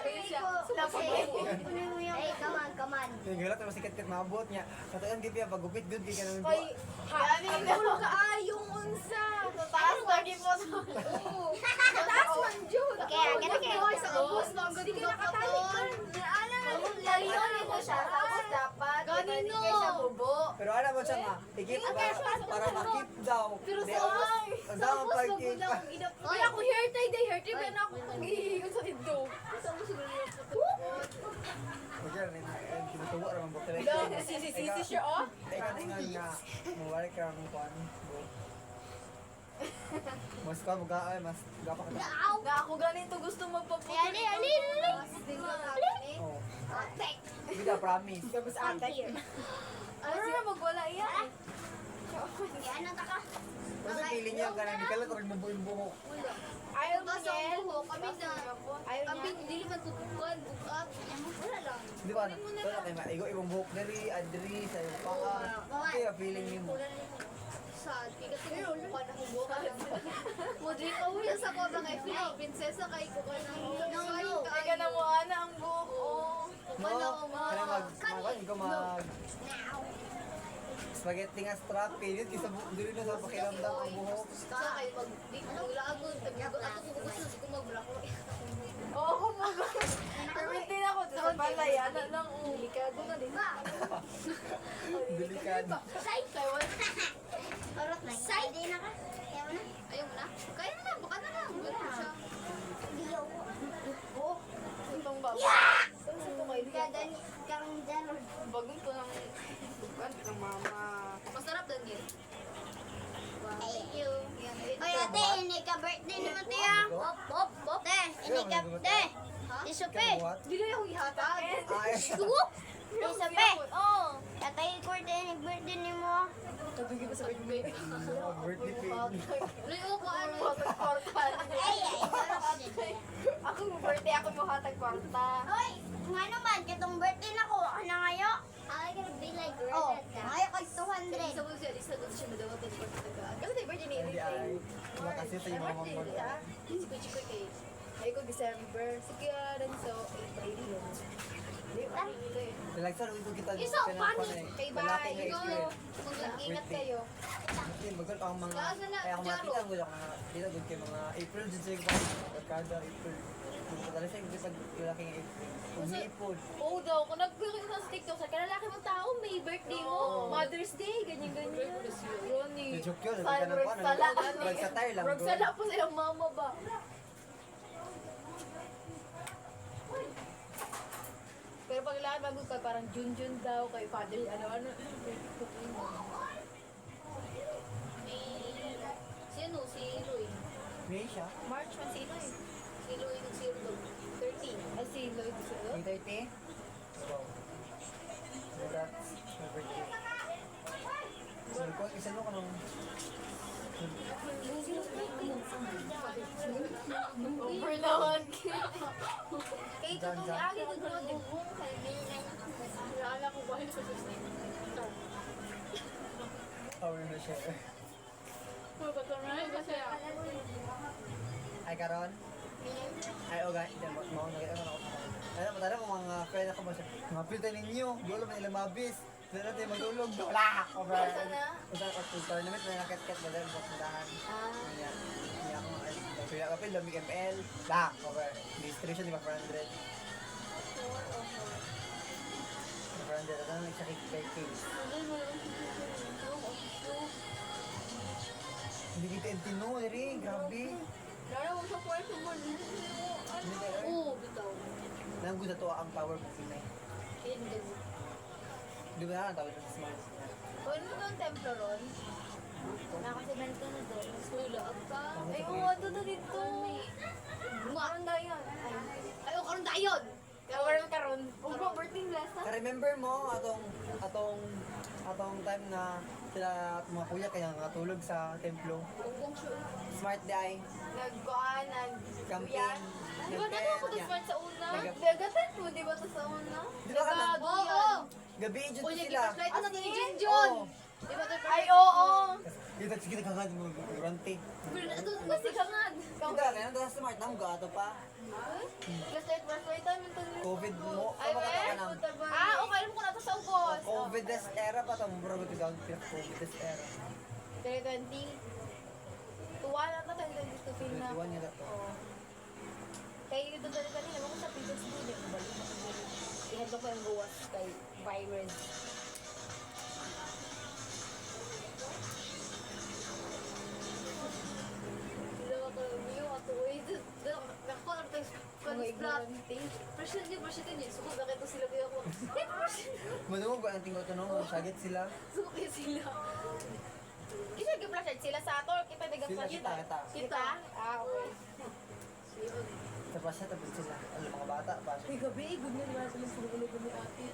Hey, come on. Yung gulat naman sikat-kat maabot niya. Katayan gid niya pagupit good kay kanang Kay, ang ulo ka yung unsa. Taas lagi po sa oo. Taas man jud. Kaya, ganun kaya. Sa ubos lang, gudi ka nakatali ka. Layon mo siya, tapos dapat Ganino. ibalik siya bubo. pero ano mo siya nga, ikip para makip daw. Pero Di, sa ubos, ang daw ang pag-keep. Ay, ako hair tie day, hair tie ba na ako pag-iigot sa dito. Okay, tinutuwa ra man ba kay. Sisi siya, oh. Ikaw na nga, mawalik ka ng kuan. Mas ka mga ay mas gapa ka. Na ako ganito gusto magpaputo. Oh. Kita promise. Tapos ate. Ano na magwala yan? Ano ta ka? Kasi feeling niya kanang di ka lang tarag mabuhin buhok. Ayaw mo Basta ang yan. buhok, kami na. Ayaw Ang niya. dili man tutukan, bukat. Wala lang. Di ba? Wala kay maigo ibang buhok diri, adri sa iyo pa. Kaya feeling niyo. Sad. Kasi mukha na kong bukat. Mudri ka uwi sa ko ba kay Philip. Prinsesa kay ko ka na. Ika na mo, ana ang buhok. Oh. No, kaya mag spaghetti nga strap, pilit kisa dili na sa pakiramdam ang buhok. Sa kay mag di ko lagon. Tabi ako ko gusto ko mag-black. Oo, kumaga. Permitin ako. Sa balay, ana lang. Delikado na din. Delikado. Orot na. Hindi na ka. Kaya mo na. Ayaw mo na? Kaya na lang, baka na lang. Ganun siya. Itong baba. Saan sa tumay? Kaya gani, karang dyan. Bagong to ng bukan ng mama. Masarap din yun. Thank you. Oy, ate, ini ka birthday naman tiya. Hop. Te, ini ka, te. Isupe. Dili ako ihatag. Ay, Isupe. Oh. Tatay ko din, birthday ni mo. Tagigil sa birthday. birthday cake. Layo ko ano. Hatag kwarta. Ay, Ako mo birthday, ako mo hatag kwarta. Hoy, nga naman, katong birthday na ko, ano ngayo? I gotta be like oh, ngayo kag 200. Sa mga siya, isa doon siya madawat ng pagkatagaan. Ano tayo birthday ni Hindi Eric? ay makasi sa yung mga mo. Si Kuchikoy kay. Ay ko December. Sige, Renzo. April yun. Like sir, ito kita Isa, pani. Kay Malaki bye. nga Ikaw, experience. mag-ingat kayo. Hindi, bagal ang mga Lakas na na, kaya ako Jaro. makita ang gulo nga dito doon kay mga April din siya pa kada April. Kung padala siya hindi pag lalaking April. Umipod. Oo daw, kung nag-click sa TikTok, sa kalalaki mo tao, may birthday mo, Mother's Day, ganyan-ganyan. Ronnie. Joke yun, Saan, nagka ng Rog Sala? Magsatay lang. Rog Sala po sa iyong mama ba? Pero pag lahat bago ka, parang Junjun daw, kay Father, ano-ano. Si ano, si Roy. May siya. March man sino eh. Si Roy ng si Roy. 13. Ay, si Lloyd sila. 8:30. Wow. Congrats. My birthday. Sabi ko, isa mo ka nung Over naman. Kay ito itong agi ko doon. Di ko kay Nalala ko ba yun sa power na siya. Pagkatunayan ba siya? Ay, karon? Ay, o gani. Mau na kita ako. Ano, matala ko mga friend ako ba siya. Mga filter ninyo. Di ko naman ilang mabis. Doon natin magulog. Wala! Over. Usan ko sa tournament. May naket-ket ba dahil bukmudahan. Ayan. Ayan ako. Kaya kapil, lamig ML. Lah! Over. Distribution, di ba 400? 400. Ano nang isa kay case? Hindi kita intino, Eri. Grabe. Lalo mo sa kwarto mo. Hindi tayo. Oo, bitaw. Nanggusto to ang power mo Pinay. Hindi. Di ba na tawag sa smart? Kung ano ang templo ron? Nakasimento na doon. Wala ka. Ay, oo, doon dito. Karon dayon. Ayaw ka rin dayon! Karon karon. Ugbo birthday blast. Ka-remember mo atong time na sila mga kuya kaya natulog sa templo. Kung sure. Smart di ay Nagkuan, campaign. Di ba nato ako to smart sa una? Nag- Dagatan mo, di ba to sa una? Di ba ka na- Nagado Oo! yan. Gabi dyan Kuya, sila. kipaslight na ni Jinjon! Oo. Di ba ito Ay, oo. Kita sige kagad mo durante. Pero na ito Kasi kangad. Kita kaya nang smart nang gato pa. Flashlight tayo man to. COVID mo. Ay, Kapag ka we? nang Okay alam ko na to sa ubos. COVID des era pa tamo bro ko gawin pila COVID des era. 2020. Tuwa na to, 2022 film na. 21 yata to. Oo. Kaya ito dali kanina, ako sa previous video, balik na. Ihadlo ko yung gawas kay virus. Dalawa ko yung ato eh. Nako lang tayo Mga flat. ignorante. Presyon niya, presyon niya. Sukod na kito sila kaya ko. Madungog ba ang tingko to no? Sagit sila. Sukod kaya sila. Isa gi-flashlight sila sa ato, kita Sila nag-flashlight. kita. Kita? Ah, okay. Tapos siya tapos sila. Ano mga bata pa siya. Uy, gabi, good na naman sa mga sumugulo ni ate.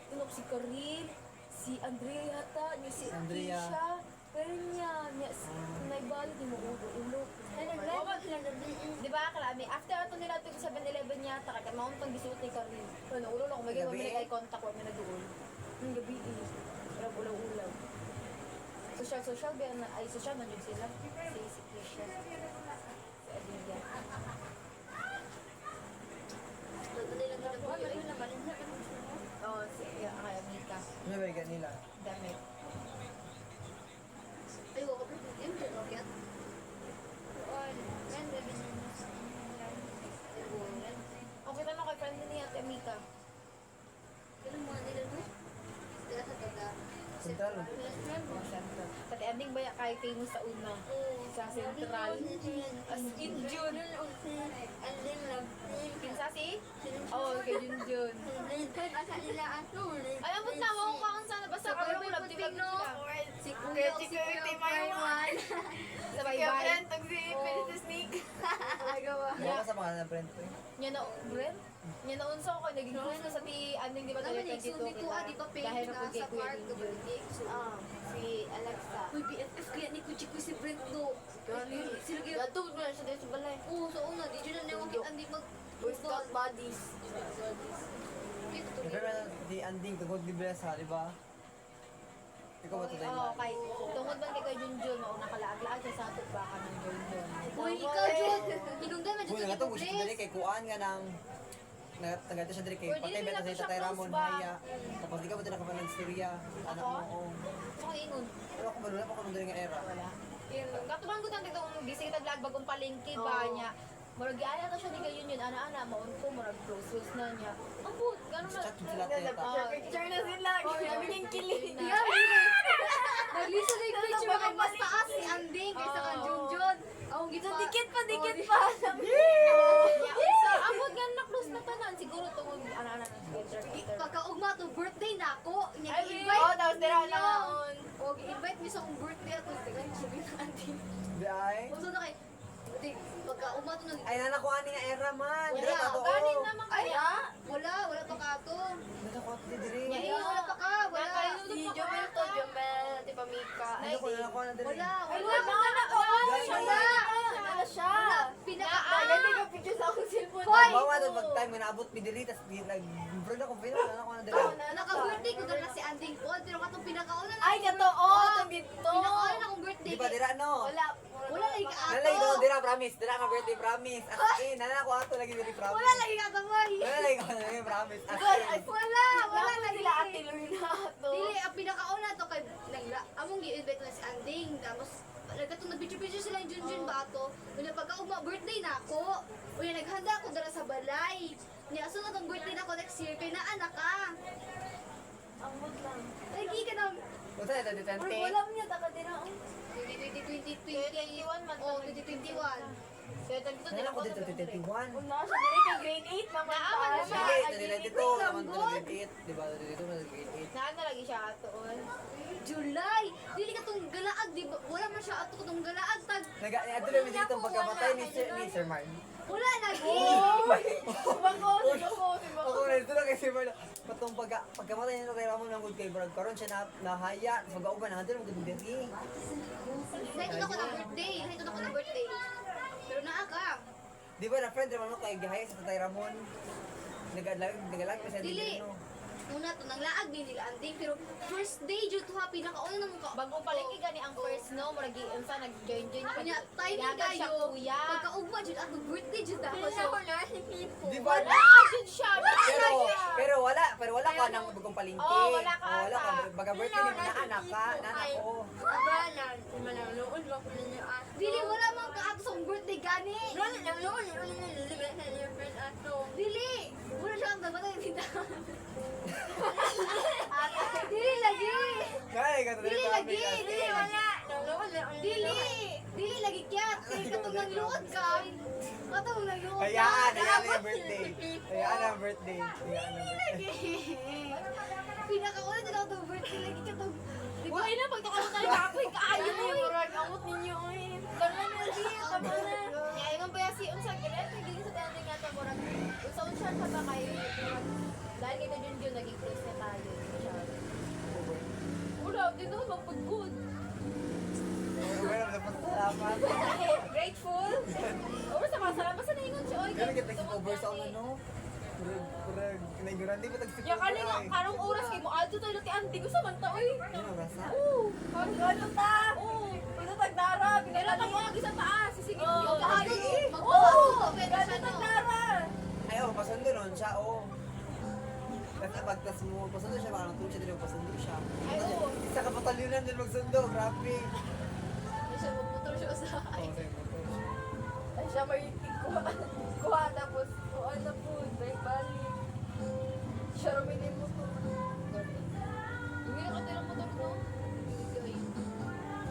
Tunok si Karil, si Andrea yata, niya si Andrea. Tisha. Pero niya si naibalik ni mo ulo. Di ba, kalami, after ato nila ito 7-Eleven yata, kaya mount ang gisuot ni Karil. Ano, ulo lang, may Gabi. gawin eye contact, wala na doon. Yung gabi, parang ulaw-ulaw. Social, ba na, ay social man yun sila. Si Tisha. Si Adelia. Oo, si kay Amika. Ano ba yung nila? Damit. Ay, wako pa yung dyan, okay? Okay tanong kay friend ni Ate Amika. Ganun mga nila mo. Kaya sa taga. Sentral. Mga center. Pati ending ba ya kay famous sa una? Sa Central. As in June. Kinsa si? Oo, kay Junjun. Ay, abot na mo kung kung saan. Basta kami mo love team sila. Si Kuya, si Kuya, Paiwan. Sabay bye. Wala sa mga na-friend ko. Nya na, Bren? Nya na unsa ko naging close ko sa ti anding di ba Naman tayo eh, so dito di ba Dahil pwede na na po kay sa Kuya park, Junjun. Si Alexa. Uy, BFF kaya ni Kuchi ko si Brent do. Sila kaya. Gato mo na siya dito sa balay. Oo, sa una, di dyan na newang hindi mag... Boy Scout Buddies. Pero di anding tugod di ba sa di ba? Ikaw ba tayo? Oo, kay tungod man kay Junjun, mao nakalaag-laag siya sa ato baka ng Junjun. Uy, ikaw, Jun. Hinungdan man dyan Uy, sa nagato gusto Libre. dali kay kuan nga nang nagata siya dali kay Pwede patay rin beta natin sa siya Tatay close Ramon ba? haya. Tapos di ka ba nakapan ng istorya? Anak mo. oo. So ingon, Pero ako malula pa ko nung dali nga era. wala. Katuman ko tang dito bisig ta vlog bagong palengke ba niya. Murag giaya ta siya ni kay Union ana-ana maun ko murag close na niya. Ambot, ganun na. Chat sila teta. Picture na sila. Sabi niyang kilig. Yeah, naglisa na yung picture kay mas taas si Anding kaysa kang Junjun. Ang gita. Dikit pa. Ya, so ambot gan na close na tanan siguro tungod ana-ana na siya. Pagkaugma to birthday na ako. Ay, Invite. oh, tapos dira na on. O, invite mi sa akong birthday ako. Tagal, sabi na Anding. Di ay. Uso na kay. Pagkaugma to nag... Ay nanakuha ni nga era man. Wala, Dira ka to. Ganin naman Ay, kaya. wala pa ka to. Nanakuha ti diri. Wala pa ka, wala. Si Jomel to, Jomel, di pa Mika. Ano ko nanakuha na diri? Wala. Wala siya. Pinaka... ka picture sa akong cellphone. Bawa na pag time nga naabot mi diri tas di nag-bro na ko pila nanakuha na diri. Naka-birthday ko doon na si Anding po. Pero katong pinakauna na. Ay, katoo. Dito. Pinakauna na akong birthday. Di ba dira no? Wala lagi ka ato. Nalay ko dira promise. Dira ka birthday promise. As in nanakuha ato lagi diri promise. Wala lagi ka ato, boy. Nalay ko na promise. As in. Wala Wala lagi. sila Ate Lorna to. Dili, ang pinakauna to kay among gi-invite na si Anding. Tapos nagkatong nag-picture sila yung Junjun ba ato. Una pagka birthday na ako. Una naghanda ako dara sa balay. Niya aso na tong birthday na ako next year kay naa na ka. Ang mood lang. Lagi ka na. Unsa ito di tante? Wala mo niya taka dira. 2021 man. Oh, 2021. Kaya dito Nala ko dito 21. Una siya diri kay grade 8 naman. Naaman na siya. Sige, nila dito naman to grade 8, di ba? Dito na grade 8. Naan na lagi siya ato. July. Dili ka tong galaag, di ba? Wala man siya ato tong galaag tag. Nag-adto namin dito ang pagkamatay ni Sir Mark. Wala lagi. Ako na dito na kay Sir Mark. Patong pagkamatay niya kay Ramon ng good kay Brad. Karon siya nahaya. Pag-auban na dito ng good diri. Nahitod ako ng birthday. Nahitod ako ng birthday. Pero naa ka. Di ba na friend Ramon kay gihaya sa Tatay Ramon? Nagalag pa siya Dili. dito. una to nang laag din nila anding pero first day jud to ha pinakauna na mo ka. Bagong palengke gani ang first no, murag unsa nag-join na Kanya timing Yagan siya, kayo. kuya. Pagkaugma jud ato birthday jud ako. So Di ba? Jud siya. Pero wala ka nang bagong palengke. Oo, wala ka Wala ka. ata. Baga birthday ni na anak ka. Nanak ko. dili wala man ka ato sa birthday gani. Dili. Wala siya ang dapat kita. Dili lagi. Kaya ka Dili lagi. Dili wala. Dili lagi kyat. Kaya katong nagluod ka. Katong nagluod ka. Hayaan ang birthday. Hayaan ang birthday. Hayaan ang birthday. Pinakauna din ako itong birthday lagi katong. Wala na pagtakalo tayo kapoy kaayo mo. Murag amot ninyo oy. Tama na di tama na. Ya ingon pa si unsa kini dili sa dating nga ta murag. Unsa pa ba kay dahil kita Junjun naging close na tayo. Wala, di na mapag-good. Pero dapat salamat. Grateful. O sa masarap basta naingon siya oy. Pero kita over sa ano. Kurang kinigurante pa tag Ya kani nga karong oras kay mo adto tayo ti auntie ko sa man ta oy. Ano rasa? Karong ano ta? Ito tagdara, binira ta mo agi sa taas. Sige, kaayo. Magpapasok. Pero Gano'n siya no. tagdara. Ay, oh, pasundo nun siya, oh. Tapos pagtas mo, pasundo siya, parang tulad siya din, pasundo siya. Ay, oo. Isa ka patalunan din magsundo, grabe. Siya puputol siya sa Oh, sa'yo mo to. Ay, siya may kuha tapos kuha na po, balik. Siya ruminin mo to. Hindi na katira mo to, no?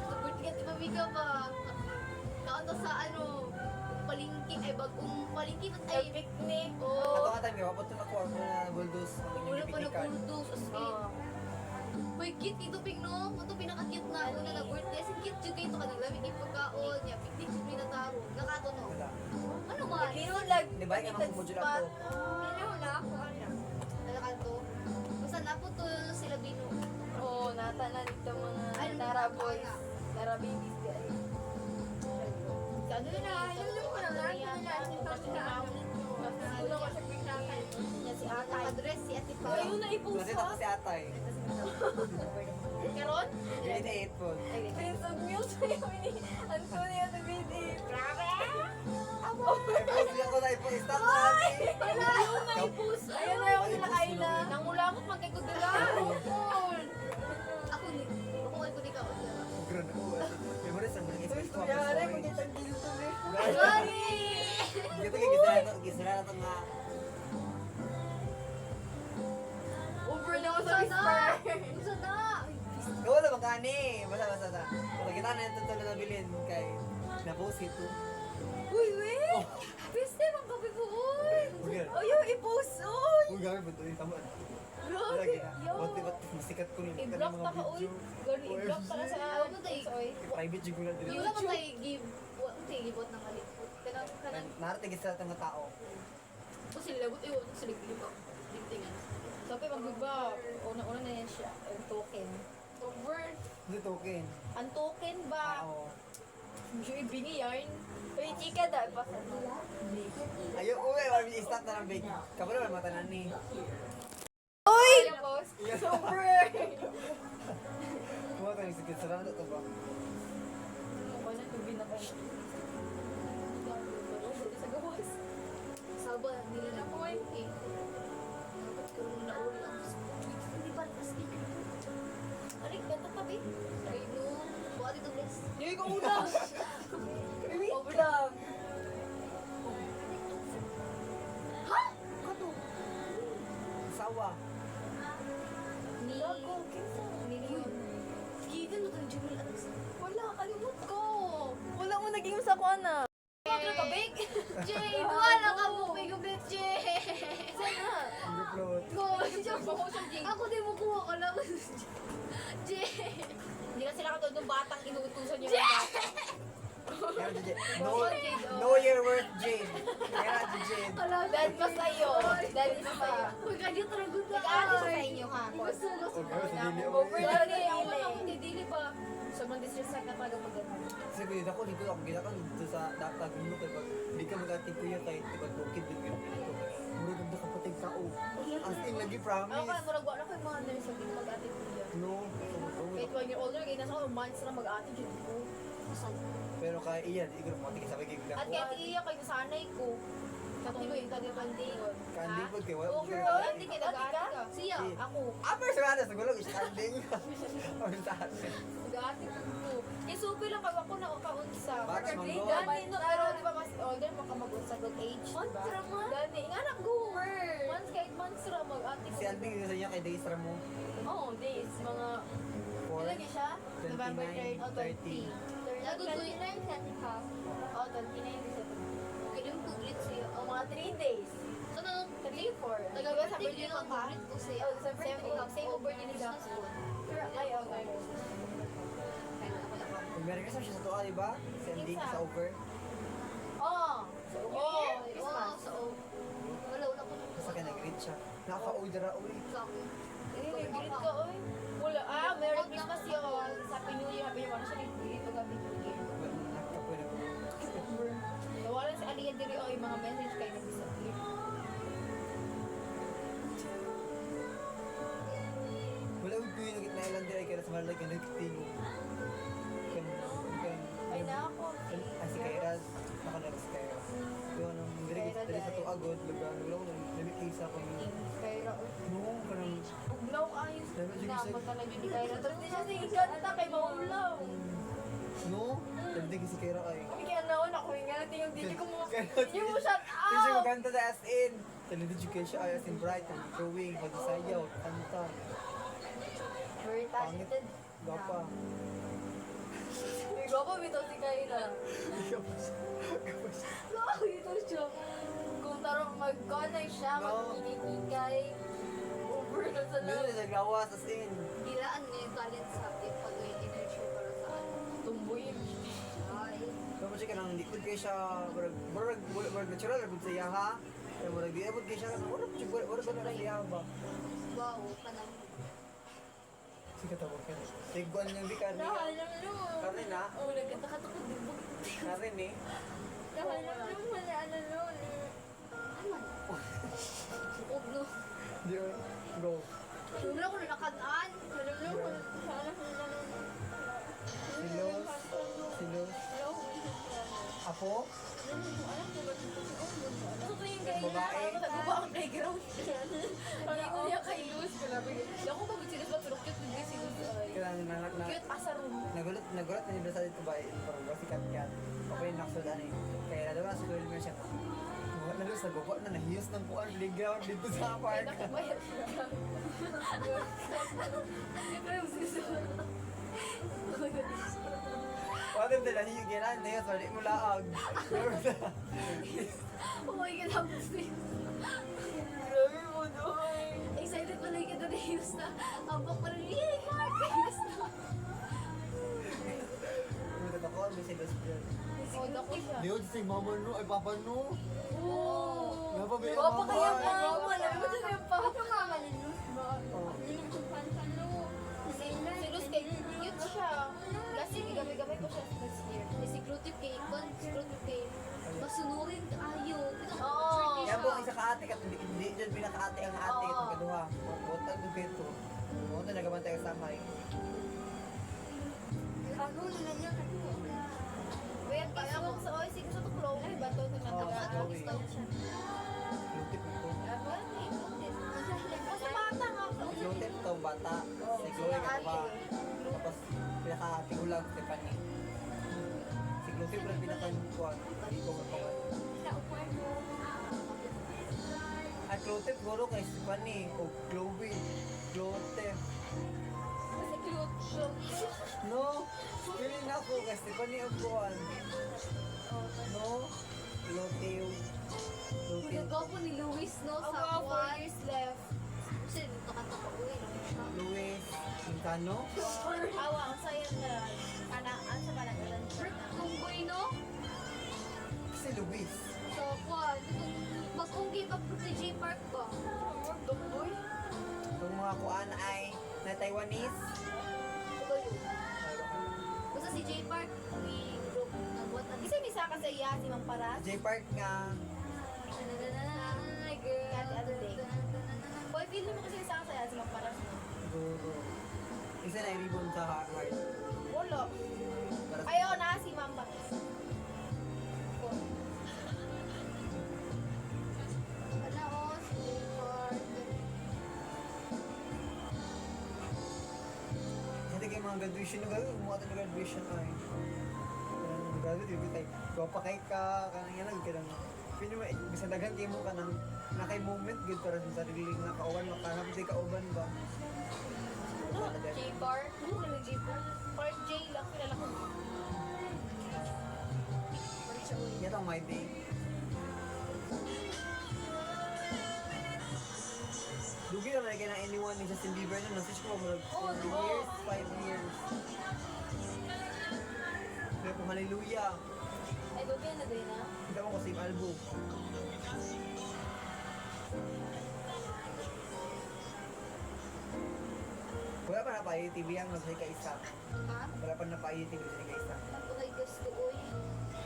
Sa birthday ka, di ba Mika ba? Kaunta sa ano, palingki, ay bagong palingki, ay Picnic. Oo. Ato ka tayo, wapot na kuha mo na buldos. Ang Wala inyong pa na pipilikan. kuldos. As in. Uy, cute dito, Ping, no? Ito pinaka-cute na. Una na birthday. As in, cute dyan kayo ito ka naglamig yung pagkaon. Ya, picnic yung pinataro. Nakato, no? Wala. Ano man? Kinulag. Di ba, yung mga kumudyo lang to. Kinuna ako, anak. Nakato. Basta napo to sila Bino. Oo, natanan dito mga Ay, Tara boys. ano? Tara babies, guys. Ano na, ano ko na lang. Si Atay. Naka-dress si Ate Pao. Ayun na ipusa. Nakita ko si Atay. Karon? Grade 8 po. Prince of Muse ni Antonio the Baby. Grabe! Ay, post niya ko na ipo-stop na natin. Ayun na ipus. Ayun na yung sila Kayla. Nangulamot man kay Kudula. Ako ni. Ako ay ko di ka. Gron ako. Memories ang mga expect ko. Yari, magitang dito eh. Sorry! Dito kay gisara na to nga. Over na ako sa Usa na! whisper. Usa na! Gawa na magkani. Basta. Pag kita na yung tuntun na bilhin kay na-post ito. Uy, wait! Piste, mga kape ko, uy! Uy, Ayaw, i-post, uy! Uy, gawin ba ito? Tama. Grabe! Lagi na. Yo! Ba't masikat ko rin. I-block ta ka, uy! Gani, i-block ta ka sa Ayaw mo tayo. Uy. Private jig ko na din. Yung wala man tayo give. Wala man tayo gibot ng kalipot. Kanang Narating sa mga tao. ko sila labot. Ayaw ko sila gibot. Tingtingan. Sabi, magbiba. Una-una na yan siya. Ang token. Over. Hindi token. Ang token ba? Oo. Medyo ibingi yarn. Uy, chika da. Basta. Ayaw, uwi. Wala i-start na ng bake. Kapag naman matanan ni. Uy! Super! Kuha tayo sikit. Sarang na ito ba? Mukha na tubi na kayo. Sa gawas. Saba, nila na po eh. Dapat ko rin naulang. Hindi ba kasi? Arik, katatabi. Ay no. Buhat ito bless. Hindi ko una. Overlap. Ha? Kato. Sawa. Ni... Lago, kinsa? Uy. Gidan mo itong Jumel Anas. Wala, kalimut ko. Wala mo naging sa ko na. Wala ka, big? Jay! Wala ka mo! Big of it, Jay! Sana. Underfloat. Go! Ako din mo kuha ka lang. Jay! Hindi na sila katulad ng batang inuutusan niyo ng bata. Kaya si Jade. Know your worth, Jade. Kaya si Jade. Dahil pa sa'yo. Dahil isa sa'yo. Uy, kanya talaga na. Nag-aalis sa inyo ha. Gusto. Okay, sa dili ako. Overload na Ako yung lang, hindi dili pa. Sobrang disrespect na talaga pag ganun. Kasi kung ako dito dito sa datag mo kay pag di ka mag-ati kuya kay tiba bukid din ganito. Muro ganda ka patay tao. As in lagi Ako promise. kaya murag wala ko yung mga nurse hindi ko mag-ate ko dyan. No. Kahit 1 year older, kaya nasa ako months na mag-ate dyan ko. Pero kaya iya, di ko mati sabay kay At gako. kaya tiiyak kayo nasanay ko. Katong yung taga-panding. Kanding pod kay wala. Oh girl, hindi kayo nag-ate ka. Siya. Ako, Amer sa ana sa gulo is kanding. Ang sa atin. nag-ate ko. Kaya super lang pag ako nakaunsa. Bakit, Manggo? Gani, no, pero di ba mas older, makamag-unsa good age, di ba? Months ra man. Gani, nga anak go. Months kahit months ra mag-ate ko. Si Anding sa niya kay Days mo. Oh, days, mga... 4, Lagi siya? November 29, 30. 30. Lago ko yun. 29 second half. Oh, 29 days ito. Okay, yung puglit siya. Oh, mga 3 days. So, nang 3, 4. taga-birthday sa birthday din mo ang ka? puglit ko siya. Oh, sa birthday ko. Same birthday ni Jackson. Ay, okay. Pag-Merry Christmas siya sa tuwa, di ba? Si Anding Kinsa? sa over. Oh, oh, Oo, so, wala ko. Kasi kaya nag-greet siya. Nakaka-order ra uy. Nag-greet ka, oy. Wala, Merry Christmas yun. Happy New Year, Happy New Year. Siya nag-greet pag Happy New Year. Nakakapuwi na ko. Nawalan si Aliyah diri, oy, mga message kayo nag-disappear. Wala uy ko yung nag-nailan din ay kaya sa malay ka nagtingo. Ay, nako. Ay si Kairaz. Nakalala si Kairaz. Yun, ang diri sa tuagod, lugar, nabikisa ko yung... Kaya, No, parang... uglaw ayos. Lalo dyan sa- Naman talaga ni Kaya. Tapos di siya singkanta kay maulaw. No, nabigay si Kairaz ay... Kami kaya naon ako yung nga yung dili ko mo. Kairaz. Hindi mo shout Kasi siya out. magkanta na as in. Talindid siya siya ay as in bright, ang drawing, magsayaw, kanta. Very talented. Gapa. May gwapo bitaw si Kayla. Gwapo bitaw siya. Kung tarong mag-conay siya, No. mag-inikikay. Over na sa Doon na siya gawas as in. Gilaan niya yung talent sa pag-energy para sa ano. tumboy. Ay. Tapos siya kanang hindi kayo siya, murag natural, murag siya ha. Kaya murag di abot kayo siya, murag ba na siya ba? Wow, kanang. Sige tawag ka. Tiguan niyang di karne. Nahalang mo. Karne na? Oh, nagkatakat-takot din mo. Karne eh. Nahalang mo, wala ano nun. Uglo. Di ba? Go. Uglo ko na nakanaan. Silos. Silos. Apo? Gusto ko yung kay Babae. Nagbuba ang playground. Ang iko niya kay Luz. Hindi ako pag sinis ba, pero cute din si Luz. Kailangan na Cute asa room. nagulat na nila sa dito ba parang ba si Kat. Ako yung naksudan eh. Kaya na daw sa school mo siya. Mga na sa baba na nahiyos ng puan playground dito sa Kaya park. nakabayad siya. Pero susunod. Wala nila hiyo ginan na yun, sorry mo laag. Oh my God, hapos na yun. Grabe mo doon. Excited pala yung kita na Hughes na. Habang parang, yay, Mark! Hughes na. Buta ako, may silos dyan. Oh, dako siya. Diyon si mama no, ay papa no. Oh. Nga pa ba yung Guwapa mama? kaya mama. Alam mo dyan yung papa. Mama ni Luz ba? Oh. Hindi ko pansalo. Si Luz kay cute siya. Kasi gabi-gabi ko siya next year. Si Krutip kay Ikon, si Krutip kay masunurin ka ayo. Oo. Kaya po, isa ka ate, hindi dyan pinaka-ate ang ate, Oo. itong kaduha. Botag mo dito. Botag nagabantay ka sa may. Ako na niya kasi. Wait, kaya ako sa oy, sige sa tuklo. Ay, bato na Oo, nataga. Chloe. Lutip ito. Basta bata nga ako. Lutip to, bata. Si Chloe ka pa. Tapos, pinaka-ate ko lang, Stephanie. Si Lutip lang pinaka-kuwan. Hindi ko matagal. At Lutip, guro kay Stephanie. O Chloe. Lutip. Kasi cute siya. No, feeling na ako kay Stephanie o kuwan. No, Lutip. Lutip. Nagwapo ni Luis, no? Ang Sa mga 4 kuwan. years left. Kasi dito ka uwi. Luis. Quintano. Awa, ang saya na. Anaan sa palagalan. Kung boy, no? Si Luis. So, kuwan. Mag-unggi pa po sa J-Park ba? Tumboy. Itong mga kuan ay na Taiwanese. Ito yun. si J Park, we group nagbuhat na Kasi may saka sa iya, si Mang Paras. J-Park nga. Kati ano day. Boy, feel mo kasi may saka sa iya, si Mang Paras. Siguro. Isa na yung ribbon sa heart. Wala. Para Ayaw na si Mang Paras. Wala oh, si J Park. Hindi kayo mga graduation na gano'n. Kumuha tayo ng graduation ay. Graduate, yung bitay. Gopakay ka, kanang yan lang. Kanang, pino mo, bisa daghan kayo mo ka ng nakay moment, good para sa sarili nga kauban, makanap di kauban ba? J Bar. Ano na J Bar? Park J lang, kilala ko. Yan ang my day. Dugi naman kayo ng anyone ni Justin Bieber na message ko mga 4 years, 5 years. Kaya po hallelujah. Ay, doon na din na. Kita mo kasi yung album. Wala pa na pa TV ang nasa ka-isa. Ha? Wala pa na pa TV sa ka-isa. Ako kay gusto oy.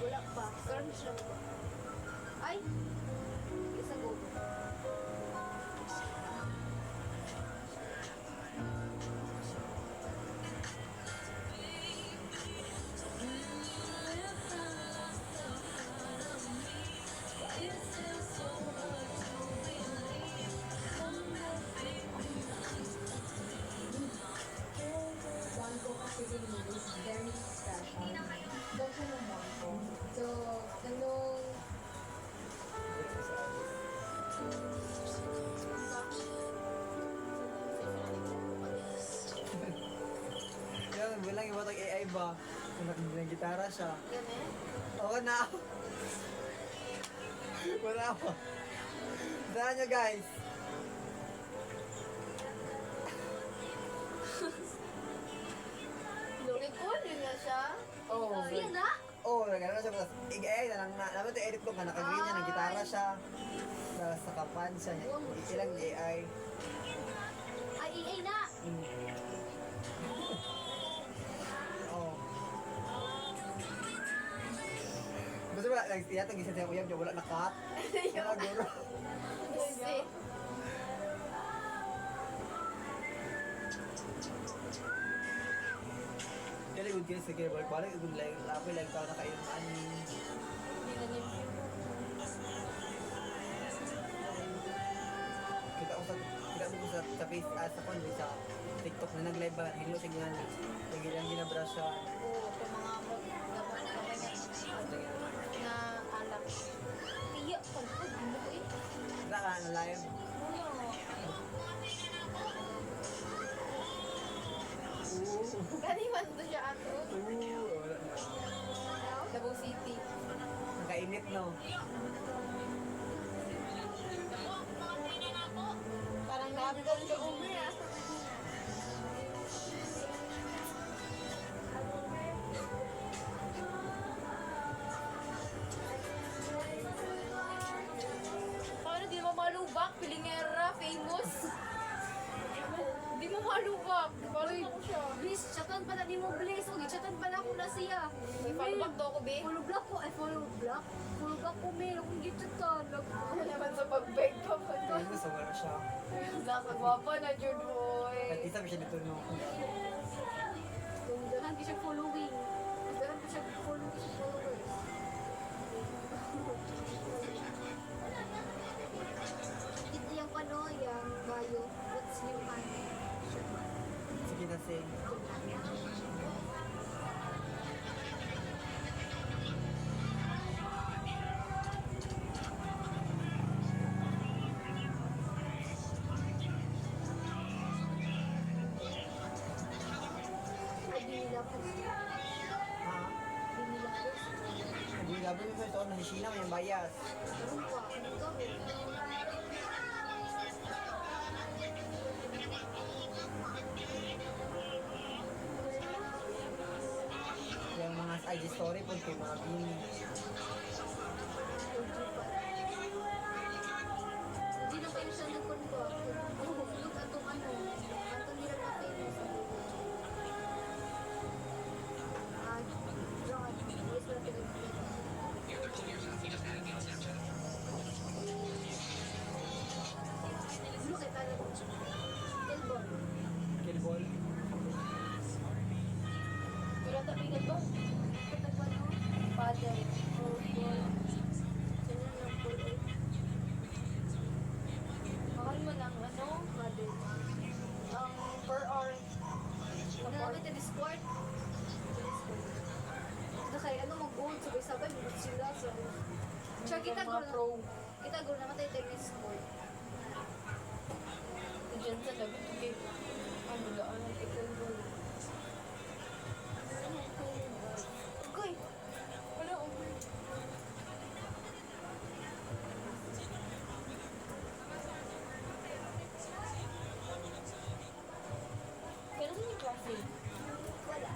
Wala pa. Karon siya pa. Ay. Isa go. Yan, bilang yung batang AI ba? Kung nag-gitara siya. Yan eh. Oo na ako. Wala ako. Saan nyo guys? Record yun nga siya. Oo. Oh, yan na. Oo, nagano siya. Tapos, i-AI na lang na. Naman ito edit ko ka, nakagreen niya, nag-gitara siya. Tapos, nakapan siya niya. Ilang AI. Ay, ay na. Oo. Basta ba, tiyatang isa siya uyab niya, wala na cut. Wala guro. Kasi. Kaya good guys, sige, balik good like, lapi like ka na kayo ng ani. Kita mo sa face sa kon sa TikTok na nag-live ba, hello signan. Lagi lang ginabra siya. Oo, kung mga na alak. Tiyak, pagpag, ano ko eh. Wala ka na live. Kaniman to siya ato. Wala na. Davao City. Nakainit no. Parang napon ka umi ah. Paano di mo malubak? Pilingera, famous. Di mo malubak. Parang ako siya. Please, chatan pa na ni mo, Blaze. O, chatan pa na ako na siya. May follow back daw ko, be. Follow block ko. Ay, follow block. Follow block ko, may. Kung gichatan. Ako naman sa pag-beg ka pa to. Kaya sa wala siya. Nakagwapa na, Jude boy. At isa siya dito no. Kung dahan ko siya following. Kung dahan ko siya following sa followers. Ito yung ano, yung bio. What's new man? Sige na say. Ay, binilapos. Ha? Binilapos. Hindi labi mo ito na Sina may bayas. Ano pa? Ano to? Yung mga IG story po kay mga bini. Hindi na kayo siya nagkonto. Look atong ano. Atong nila na famous. sabay mo sila so. Siya kita Mga pro. Kita go na matay tennis court. Diyan sa labi. Okay. Ano laan ang taekwondo. Koy, Wala oh. Kailan yung klase? wala.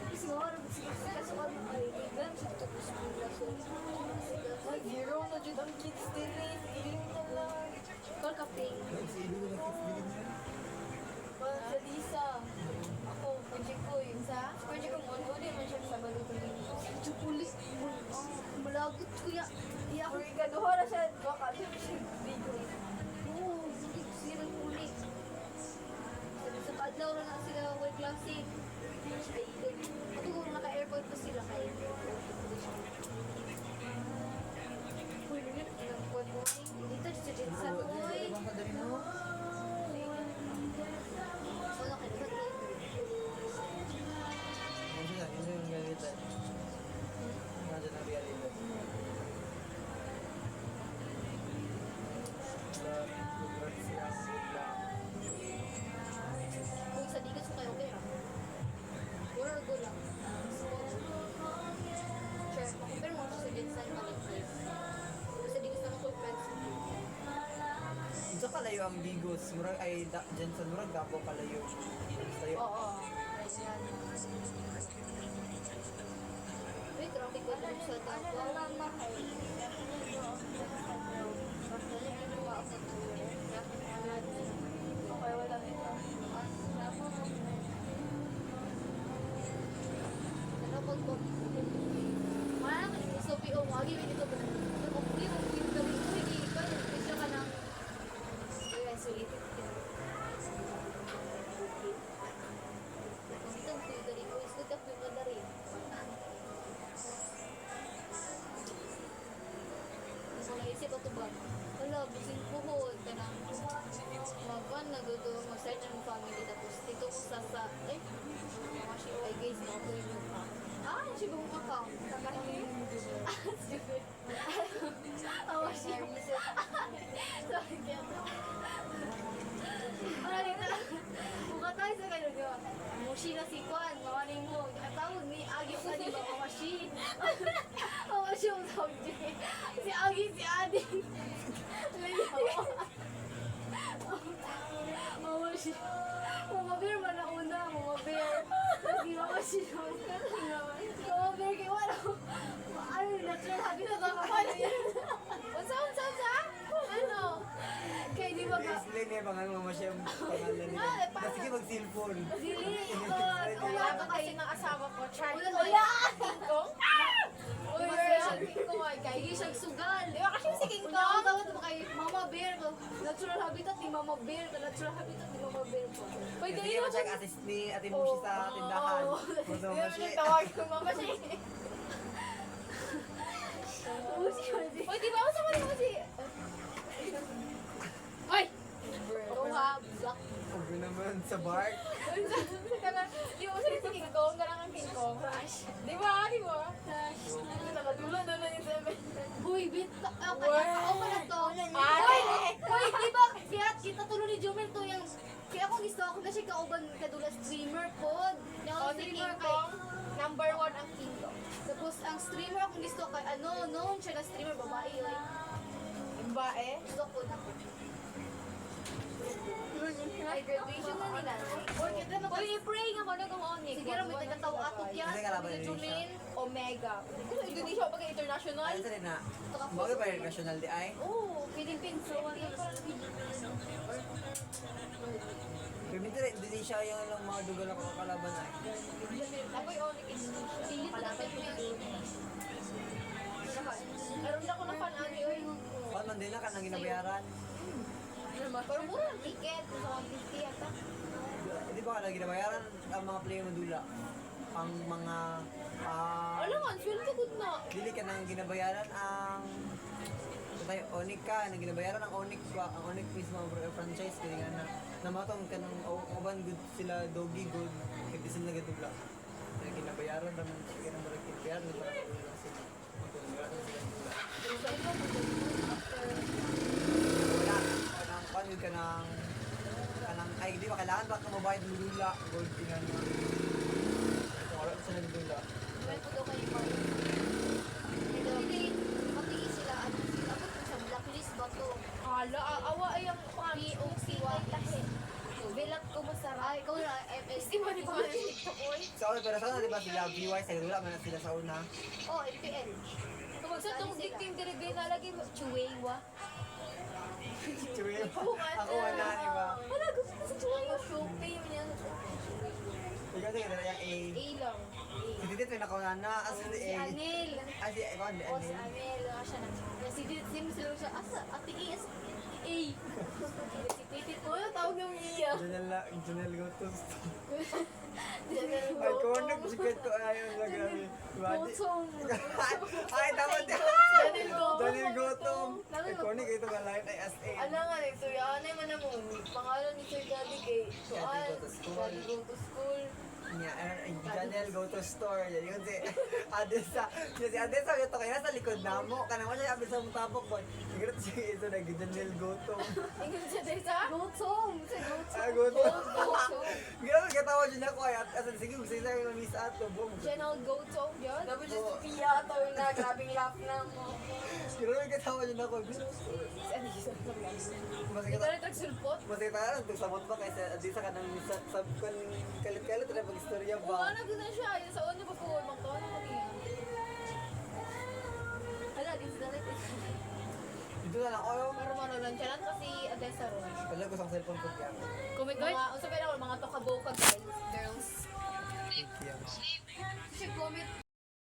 Kasi nga, kasi nga, ay, even sa tapos ko na so. Ay, zero na dyan ang kids din eh. Iling na lang. Kol kaping. Sa Lisa. Ako, project ko yun sa. Project ko mo, uli man siya sa balutuloy. Chupuli. Malagot ko ya. Iya ako. Kung ikaduha na siya, baka siya video. Oo, hindi ko sila ulit. Sa kadlaw na sila work classic. Ako kung naka-airport pa sila kay Uy, ilang kuwan mo eh. Dito, sa Jensan mo eh. Baka dali mo. Ano ka naman eh? Ano siya? Ano yung galitan? Nandiyan ang realidad. Kung sa digas mo kayo, okay ha? Or go lang. Sure, compare mo siya sa Jensan Valentine's. Sa digas na ako friends. Unsa kalayo ang Bigos? Murag ay dyan sa murag gapo kalayo. Tayo. Oo. Wait, traffic ko dun sa Davao. Okay, wala na ito. Ano pag ko? Wala naman yung gusto piyo mo. Agi, dito ba? Nakapuli mo, yung gabi ko, hindi ka. Kasi ka ng... Kaya, sulit. Dito, puyo dari ko. Isko ka, puyo ka dari. Gusto na isip ako ba? Wala, busing puhod ka ng magpan, naguto, mag-search ng family, tapos dito ko sa, ay, ay guys, nakapuyo yung account. Ah, siya bang account? Kakaroon yung stupid. Awa siya. Sorry, kaya. Wala rin na. Buka tayo sa kayo, di ba? Mushi na si Kwan, mawaning mo. Katawag ni Agi pa, di ba? Mamashi. Mamashi ang tawag niya. Si Agi, si Adi. Mamashi. Mamabir man na una, mamabir. Hindi mamashi naman. Mamabir kayo, wala. Ano, natural habitat ako pa niya. Unsa? Ano? Kaya di ba ka? Sila niya pangalan mo siya pangalan nila. Na sige mag-cellphone. Dili. Wala ba kasi ng asawa ko? Try Wala, ko. wala. King Kong? Uy, King Kong ay kay. Hindi siya sugal. Di ba kasi si King Kung ako Kong? tawag mo kay Mama Bear ko, natural habitat ni Mama Bear ko, natural habitat ni Mama Bear ko. Pwede Sige rin mo check assist ni Ate Mushi sa tindahan. Kung sa Di mga ba siya. tawag ko mama siya? Uy, di ba ako sa kanila si... Hoy! Ikaw ha, black. Ubi naman sa bar. Di ba sa si King Kong? Garang ang King Kong. Di ba? Di ba? Nakatulong na lang yung 7. Hoy, bit, kaya Wow. ako pala to. Ay! Hoy, di ba, kaya kita tulo ni Jomel to yung, kaya akong gusto ako na siya kauban kadula streamer po. Yung O, si streamer King kay, Kong. Number 1 ang King Kong. tapos ang streamer akong gusto kay, ano, noon siya na streamer, babae, oy. Yung bae. Gusto ko na ko. Ay, graduation na nila. Or kita na Uy, i-pray nga mo na kung Onyx. Sige, rin, may nagkatawa ako yan. Kasi kalaban Sabi ni ni Jomel. Omega. Kasi Indonesia pag international. Ano sa rin na? Bagay ba yung national di ay? Oo, Philippines. So, Permito rin, Indonesia yung lang mga dugal ako kakalaban ay. Apoy Onyx Indonesia. pilit na natin yung Meron na ko ng pan-ani, oy. Kung man din na ka nang ginabayaran. Pero mura ang ticket. Sa 150 yata. Hindi ba ka nang ginabayaran ang mga player mo dula? Ang mga Ano nga, sweldo good na. dili ka nang ginabayaran ang tayo Onyx ka, nang ginabayaran ang Onyx ba? Ang Onyx mismo ang franchise kaya nga na namatong ka ng uban good sila doggy good kaya di sila gadugla. Nang ginabayaran naman sige nang marag Kaya ano ba? Wala. Kanang panid ka ng ay di ba kailangan ba ka mabayad ng lula gold tingnan mo. Wala sa lula. Well, po daw kayo pa. Hindi, pati sila, ano sila, abot ko sa blacklist ba to? Hala, awa ay ang POC lahi. Bilat ko masarap. Ay, ikaw na, FSD. Di ba ni ko TikTok oy? Sa una, pero sa una, di ba sila BY sa lula man na sila sa una. Oh, FPL. Kapag sa tong dikting dirigay na lagi mo, Chuwewa. Chuwi. Ako wala, di ba? Wala, gusto ko sa Chuwewa. Shopee yun yan. Ikaw sige na yung A. A lang. Si Didit may nakauna na. As si Si A. Anil. Ah, si Evan, O, si Anil. Anil. Siya na. Si Sim sila siya, asa, ate is A. Si Titit mo, tawag ng Iya. Janelle Gotos. Janelle Ay, Gotong. konek, sikat ko ayaw na grabe. Gotong. Ay, dapat yan. Janelle Gotong. Janelle Gotong. Ay, konek, ito ka lahat ay as A. Ano nga rin, Sir Yanay man mo. Pangalan ni Sir Daddy kay Daddy go to school. Daddy go to school. Niya, Janelle go to store. Yan yun si Adesa. Yan si Adesa, ito kaya sa likod na mo. Kanang mo siya, abis sa mutapok mo. Siguro siya ito na, Janelle Gotong. Ingin siya dahil sa? Gotong! Sa Gotong. Ah, Gotong. Grabe, katawa siya na ko. Ay, asan, sige, gusto niya yung miss ato. Boom. Channel Go To, yun? Dapat siya si Pia tao na grabing laugh na mo. Grabe, katawa siya na ko. Masakit Ito rin tagsulpot. Masakit na lang, samot pa kasi Adesa ka nang sabkan kalit-kalit na pag-istorya Oo, ba? ano gano'n siya. Yung sa una pa po, magkawa na kami. Hala, di sila like it. Dito na lang, oh, Pero manolan siya lang kasi Adesa ron. pala ko sa cellphone ko kaya. Mga, usapin ako, mga tokaboka guys. Girl